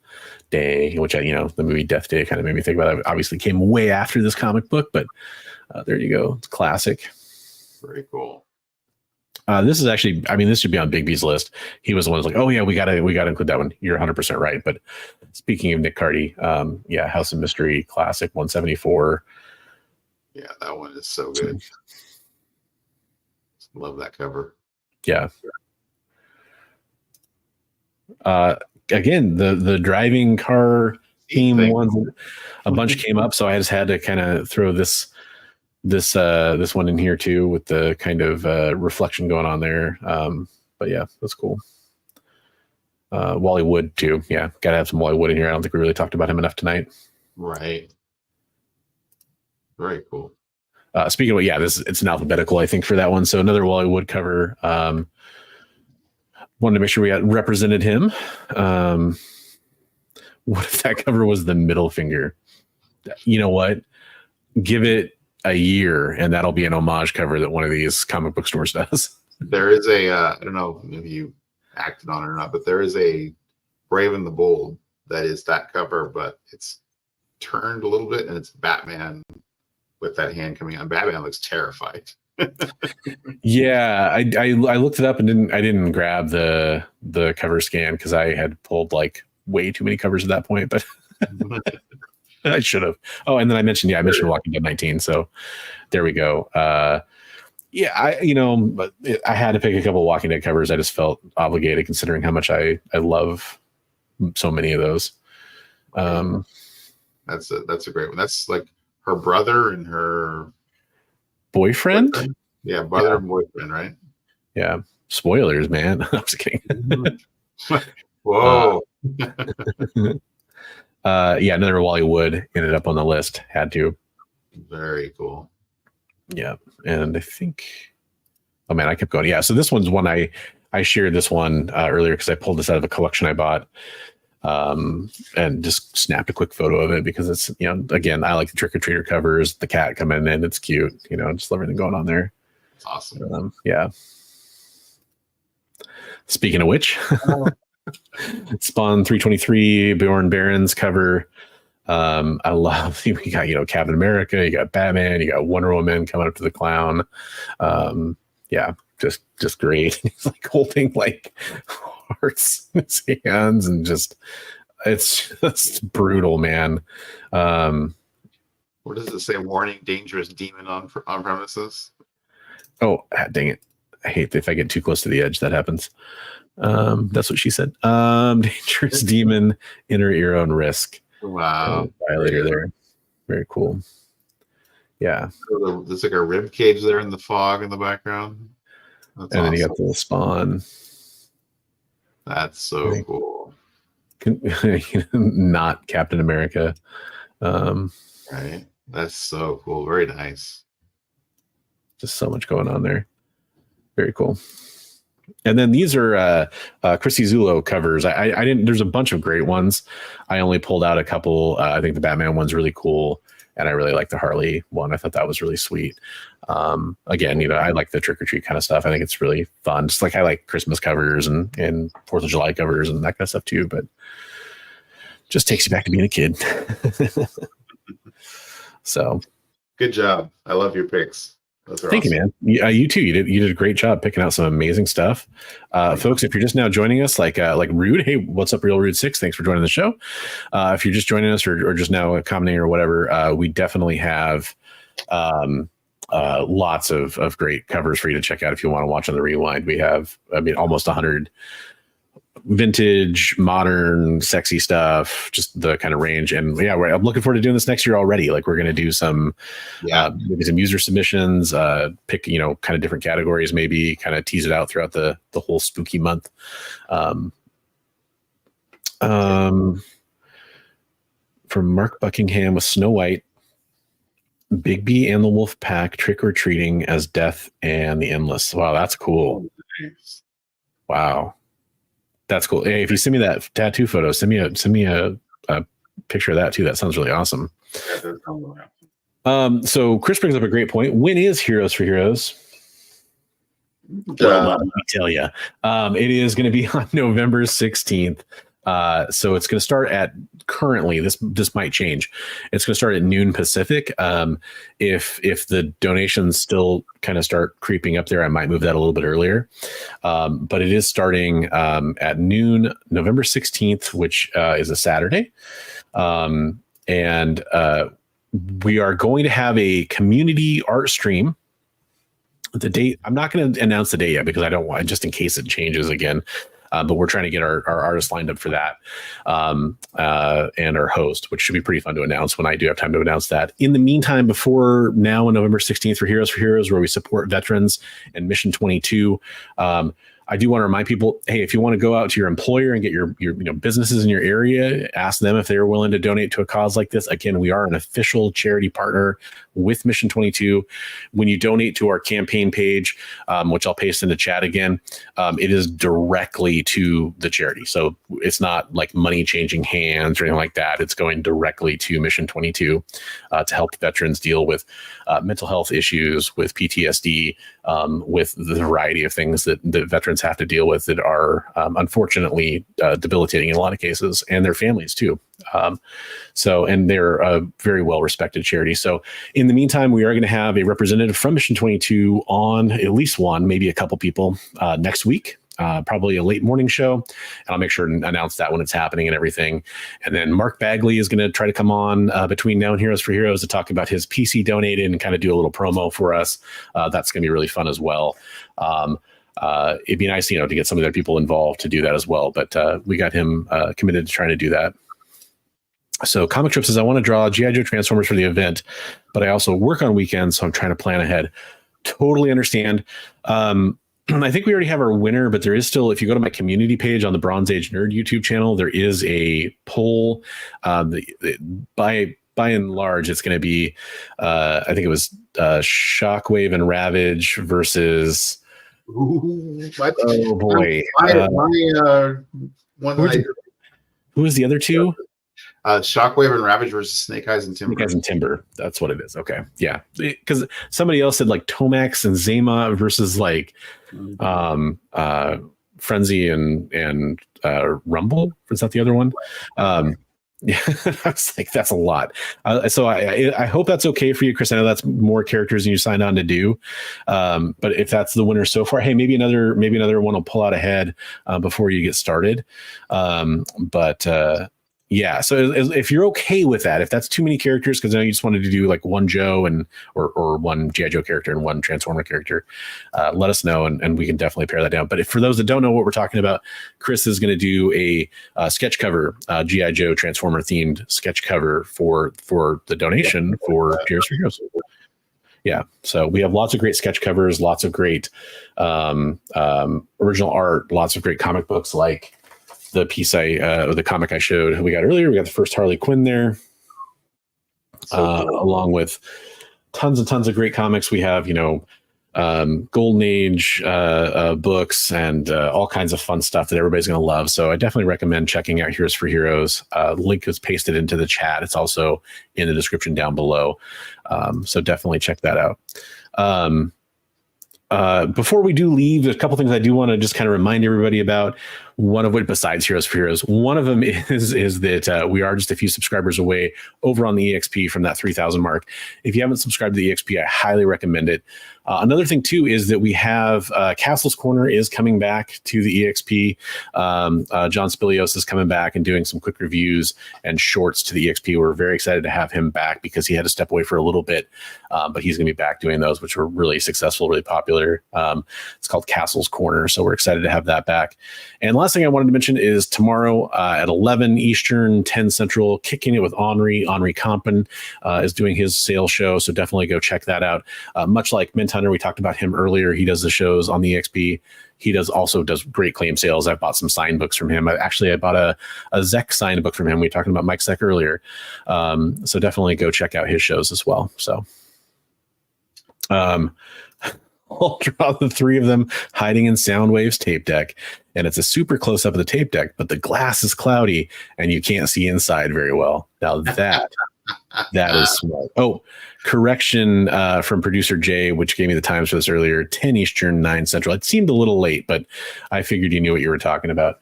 Day, which the movie Death Day kind of made me think about. It obviously came way after this comic book, but there you go. It's classic. Very cool. This is actually, this should be on Big B's list. He was the one who's like, oh yeah, we gotta include that one. You're 100% right. But speaking of Nick Hardy, House of Mystery classic 174. Yeah, that one is so good. Love that cover. Yeah. Again, the driving car theme ones, a bunch came up, so I just had to kind of throw this one in here too with the kind of reflection going on there. But yeah, that's cool. Wally Wood too. Yeah, gotta have some Wally Wood in here. I don't think we really talked about him enough tonight. Right. Very cool. Speaking of, it's an alphabetical, I think, for that one. So another Wally Wood cover. Wanted to make sure we had represented him. What if that cover was the middle finger? You know what? Give it a year and that'll be an homage cover that one of these comic book stores does. There is I don't know if you acted on it or not, but there is a Brave and the Bold that is that cover, but it's turned a little bit and it's Batman with that hand coming on. Batman looks terrified. Yeah, I looked it up and I didn't grab the cover scan because I had pulled like way too many covers at that point, but I should have. Oh, and then I mentioned Walking Dead 19. So there we go. But I had to pick a couple Walking Dead covers. I just felt obligated considering how much I love so many of those. That's a great one. That's like her brother and her boyfriend. Yeah, brother and boyfriend, right? Yeah. Spoilers, man. I'm just kidding. Whoa. Another Wally Wood ended up on the list. Had to. Very cool. Yeah, and I think, oh man, I kept going. Yeah, so this one's one I shared this one earlier because I pulled this out of a collection I bought. and just snapped a quick photo of it because it's, again, I like the trick-or-treater covers, the cat coming in, it's cute, just everything going on there. It's awesome. Yeah. Speaking of which, Spawn 323 Bjorn Barron's cover. I love, you got, Captain America, you got Batman, you got Wonder Woman coming up to the clown. Yeah, just great. He's like holding like hearts in his hands and it's just brutal, man. What does it say? Warning, dangerous demon on premises. Oh, dang it. I hate if I get too close to the edge, that happens. That's what she said. Dangerous demon, enter your own risk. Wow. Violator there. Very cool. Yeah. So there's like a rib cage there in the fog in the background. That's and awesome. Then you got the Spawn. That's so cool. Not Captain America. Right. That's so cool. Very nice. Just so much going on there. Very cool. And then these are Chrissy Zullo covers. I didn't. There's a bunch of great ones. I only pulled out a couple. I think the Batman one's really cool, and I really like the Harley one. I thought that was really sweet. Again, I like the trick or treat kind of stuff. I think it's really fun. Just like I like Christmas covers and 4th of July covers and that kind of stuff too. But just takes you back to being a kid. So, good job. I love your picks. Thank you, man. You too. You did a great job picking out some amazing stuff. Folks, if you're just now joining us, like Rude, hey, what's up, Real Rude 6? Thanks for joining the show. If you're just joining us or just now commenting or whatever, we definitely have lots of great covers for you to check out if you want to watch on the rewind. We have, almost 100 vintage, modern, sexy stuff, just the kind of range. And yeah, I'm looking forward to doing this next year already. Like we're going to do some, maybe some user submissions, pick, kind of different categories, maybe kind of tease it out throughout the whole spooky month. From Mark Buckingham with Snow White, Bigby and the Wolf Pack trick-or-treating as Death and the Endless. Wow, that's cool. Wow. That's cool. Hey, if you send me that tattoo photo, send me a picture of that too. That sounds really awesome. So Chris brings up a great point. When is Heroes for Heroes? Well, let me tell you, it is going to be on November 16th. So it's going to start at currently this might change. It's going to start at noon Pacific. If the donations still kind of start creeping up there, I might move that a little bit earlier. But it is starting at noon, November 16th, which is a Saturday. And we are going to have a community art stream. The date, I'm not going to announce the date yet because I don't want, just in case it changes again. But we're trying to get our artists lined up for that, and our host, which should be pretty fun to announce when I do have time to announce that. In the meantime, before now on November 16th for Heroes, where we support veterans and Mission 22, I do want to remind people, hey, if you want to go out to your employer and get your businesses in your area, ask them if they're willing to donate to a cause like this. Again, we are an official charity partner with Mission 22. When you donate to our campaign page, which I'll paste in the chat again, it is directly to the charity. So it's not like money changing hands or anything like that. It's going directly to Mission 22 to help veterans deal with mental health issues, with PTSD, with the variety of things that veterans have to deal with that are unfortunately debilitating in a lot of cases, and their families too. And they're a very well respected charity. So in the meantime, we are going to have a representative from Mission 22 on, at least one, maybe a couple people next week. Probably a late morning show, and I'll make sure to announce that when it's happening and everything. And then Mark Bagley is going to try to come on between now and Heroes for Heroes to talk about his PC donated and kind of do a little promo for us. That's going to be really fun as well. It'd be nice, to get some of their people involved to do that as well. But we got him committed to trying to do that. So Comic Trip says, I want to draw G.I. Joe Transformers for the event, but I also work on weekends, so I'm trying to plan ahead. Totally understand. I think we already have our winner, but there is still, if you go to my community page on the Bronze Age Nerd YouTube channel, there is a poll. By and large, it's going to be, I think it was Shockwave and Ravage versus... Ooh, oh boy! Who is the other two? Shockwave and Ravage versus Snake Eyes and Timber. Snake Eyes and Timber. That's what it is. Okay. Yeah. Because somebody else said like Tomax and Zema versus like Frenzy and Rumble. Is that the other one? Yeah, I was like, that's a lot. So I hope that's okay for you, Chris. I know that's more characters than you signed on to do. But if that's the winner so far, hey, maybe another one will pull out ahead before you get started. Yeah, so if you're okay with that, if that's too many characters, because I know you just wanted to do like one Joe or one G.I. Joe character and one Transformer character, let us know and we can definitely pare that down. But for those that don't know what we're talking about, Chris is going to do a sketch cover, G.I. Joe Transformer themed sketch cover for the donation for Heroes for Heroes. Yeah, so we have lots of great sketch covers, lots of great original art, lots of great comic books like the piece the comic I showed we got earlier. We got the first Harley Quinn there, along with tons and tons of great comics. We have, Golden Age books and all kinds of fun stuff that everybody's going to love. So I definitely recommend checking out Heroes for Heroes. Link is pasted into the chat. It's also in the description down below. So definitely check that out. Before we do leave, there's a couple things I do want to just kind of remind everybody about. One of which, besides Heroes for Heroes, one of them is that we are just a few subscribers away over on the EXP from that 3,000 mark. If you haven't subscribed to the EXP, I highly recommend it. Another thing too is that we have Castle's Corner is coming back to the EXP. John Spilios is coming back and doing some quick reviews and shorts to the EXP. We're very excited to have him back because he had to step away for a little bit, but he's going to be back doing those, which were really successful, really popular. It's called Castle's Corner, so we're excited to have that back. And last thing I wanted to mention is tomorrow at 11 Eastern, 10 Central, Kicking It with Henri Compen is doing his sales show, so definitely go check that out. Much like Mint Hunter, we talked about him earlier. He does the shows on the EXP. He also does great claim sales. I've bought some signed books from him. I bought a Zek signed book from him. We talked about Mike Zek earlier. So definitely go check out his shows as well. So I'll draw the three of them hiding in Soundwave's tape deck. And it's a super close up of the tape deck, but the glass is cloudy and you can't see inside very well. Now that is smart. Oh, correction from producer Jay, which gave me the times for this earlier, 10 Eastern, 9 Central. It seemed a little late, but I figured you knew what you were talking about.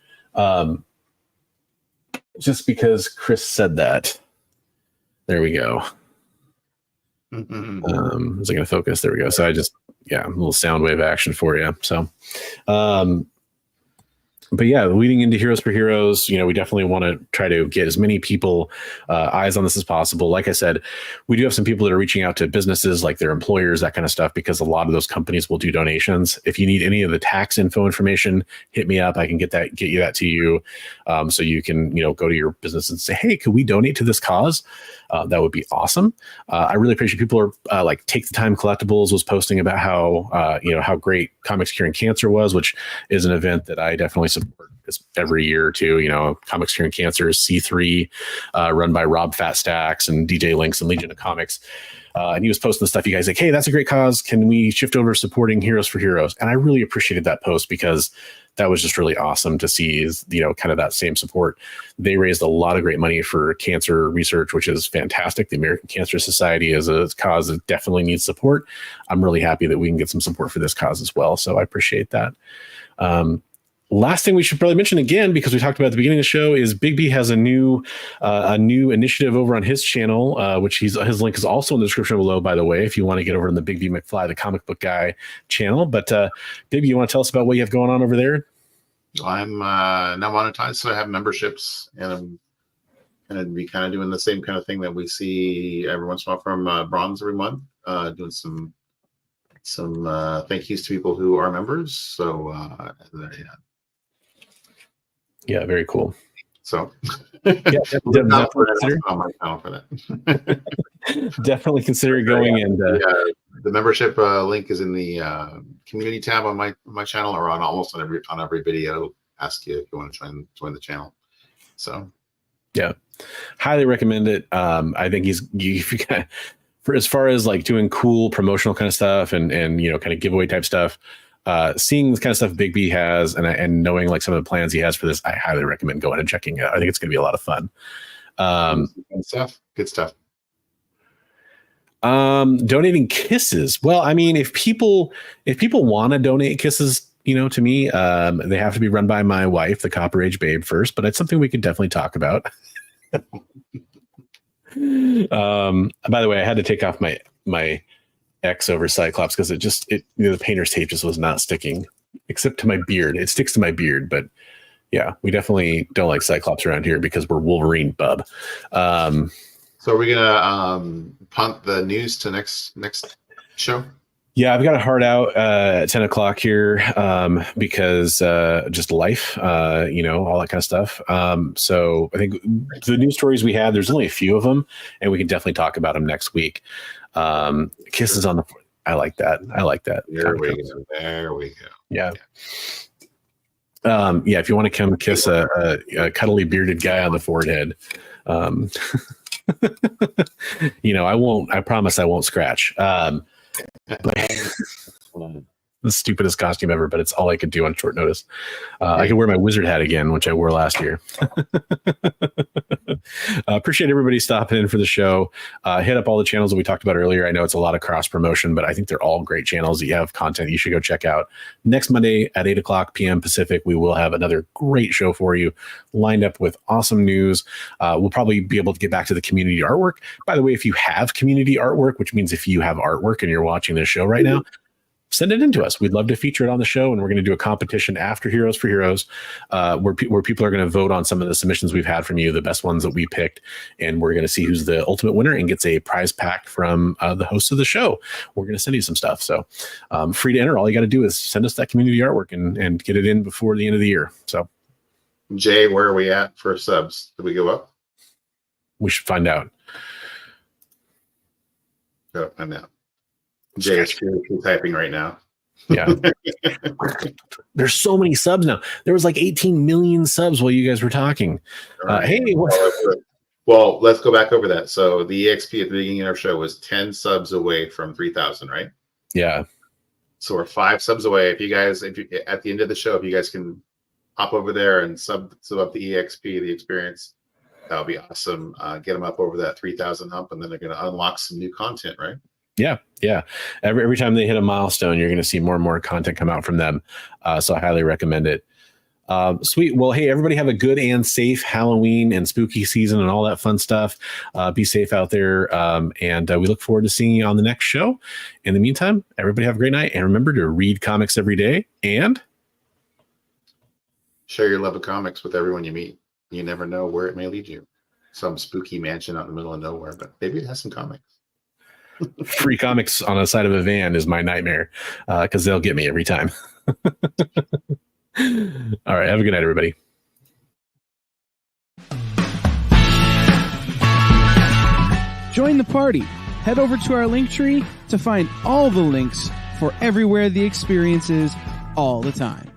Just because Chris said that. There we go. Is it going to focus? There we go. So a little Soundwave action for you. So, but yeah, leading into Heroes for Heroes, we definitely want to try to get as many people eyes on this as possible. Like I said, we do have some people that are reaching out to businesses, like their employers, that kind of stuff, because a lot of those companies will do donations. If you need any of the tax info information, hit me up. I can get you that to you, so you can go to your business and say, hey, could we donate to this cause? That would be awesome. I really appreciate people are like Take the Time Collectibles was posting about how great Comics Curing Cancer was, which is an event that I definitely support every year or two. Comics Curing Cancer is C3, run by Rob Fat Stacks and DJ Links and Legion of Comics. And he was posting the stuff. You guys like, hey, that's a great cause. Can we shift over supporting Heroes for Heroes? And I really appreciated that post because that was just really awesome to see is, kind of that same support. They raised a lot of great money for cancer research, which is fantastic. The American Cancer Society is a cause that definitely needs support. I'm really happy that we can get some support for this cause as well. So I appreciate that. Last thing we should probably mention again, because we talked about at the beginning of the show, is Big B has a new initiative over on his channel, which his link is also in the description below, by the way, if you want to get over in the Big B McFly, the comic book guy channel. But Big B, you want to tell us about what you have going on over there? I'm now monetized, so I have memberships, and I'm going to be kind of doing the same kind of thing that we see every once in a while from Bronze every month, doing some thank yous to people who are members. So yeah, very cool. So definitely consider going and the membership link is in the community tab on my channel, or almost on every video. It'll ask you if you want to join the channel. So yeah, highly recommend it. I think for as far as like doing cool promotional kind of stuff and kind of giveaway type stuff, seeing the kind of stuff Big B has and knowing like some of the plans he has for this, I highly recommend going and checking it out. I think it's going to be a lot of fun. Good stuff. Donating kisses. Well, I mean, if people want to donate kisses, to me, they have to be run by my wife, the Copper Age Babe, first, but it's something we could definitely talk about. By the way, I had to take off my X over Cyclops because the painter's tape just was not sticking, except to my beard. It sticks to my beard, but yeah, we definitely don't like Cyclops around here because we're Wolverine, bub. So are we gonna punt the news to next show? Yeah, I've got a hard out at 10 o'clock here because just life, all that kind of stuff. So I think the news stories we had, there's only a few of them, and we can definitely talk about them next week. Kisses on the – I like that. There we go. Yeah. If you want to come kiss a cuddly bearded guy on the forehead, I promise I won't scratch. The stupidest costume ever, but it's all I could do on short notice. I can wear my wizard hat again, which I wore last year. Appreciate everybody stopping in for the show. Hit up all the channels that we talked about earlier. I know it's a lot of cross promotion, but I think they're all great channels that you have content you should go check out. Next Monday at 8 o'clock p.m. Pacific, we will have another great show for you, lined up with awesome news. We'll probably be able to get back to the community artwork. By the way, if you have community artwork, which means if you have artwork and you're watching this show right now, send it in to us. We'd love to feature it on the show, and we're going to do a competition after Heroes for Heroes, where people are going to vote on some of the submissions we've had from you, the best ones that we picked, and we're going to see who's the ultimate winner and gets a prize pack from the host of the show. We're going to send you some stuff. So free to enter. All you got to do is send us that community artwork and get it in before the end of the year. So, Jay, where are we at for subs? Did we go up? We should find out. Oh, I'm out. Jay is typing right now. Yeah. There's so many subs now. There was like 18 million subs while you guys were talking. Right. Well, let's go back over that. So the EXP at the beginning of our show was 10 subs away from 3,000, right? Yeah. So we're 5 subs away. If you at the end of the show, if you guys can hop over there and sub up the EXP, the experience, that would be awesome. Get them up over that 3,000 hump, and then they're going to unlock some new content, right? Yeah. Every time they hit a milestone, you're going to see more and more content come out from them. So I highly recommend it. Sweet. Well, hey, everybody have a good and safe Halloween and spooky season and all that fun stuff. Be safe out there. And we look forward to seeing you on the next show. In the meantime, everybody have a great night. And remember to read comics every day and share your love of comics with everyone you meet. You never know where it may lead you. Some spooky mansion out in the middle of nowhere, but maybe it has some comics. Free comics on the side of a van is my nightmare because they'll get me every time. All right. Have a good night, everybody. Join the party. Head over to our link tree to find all the links for everywhere the experience is all the time.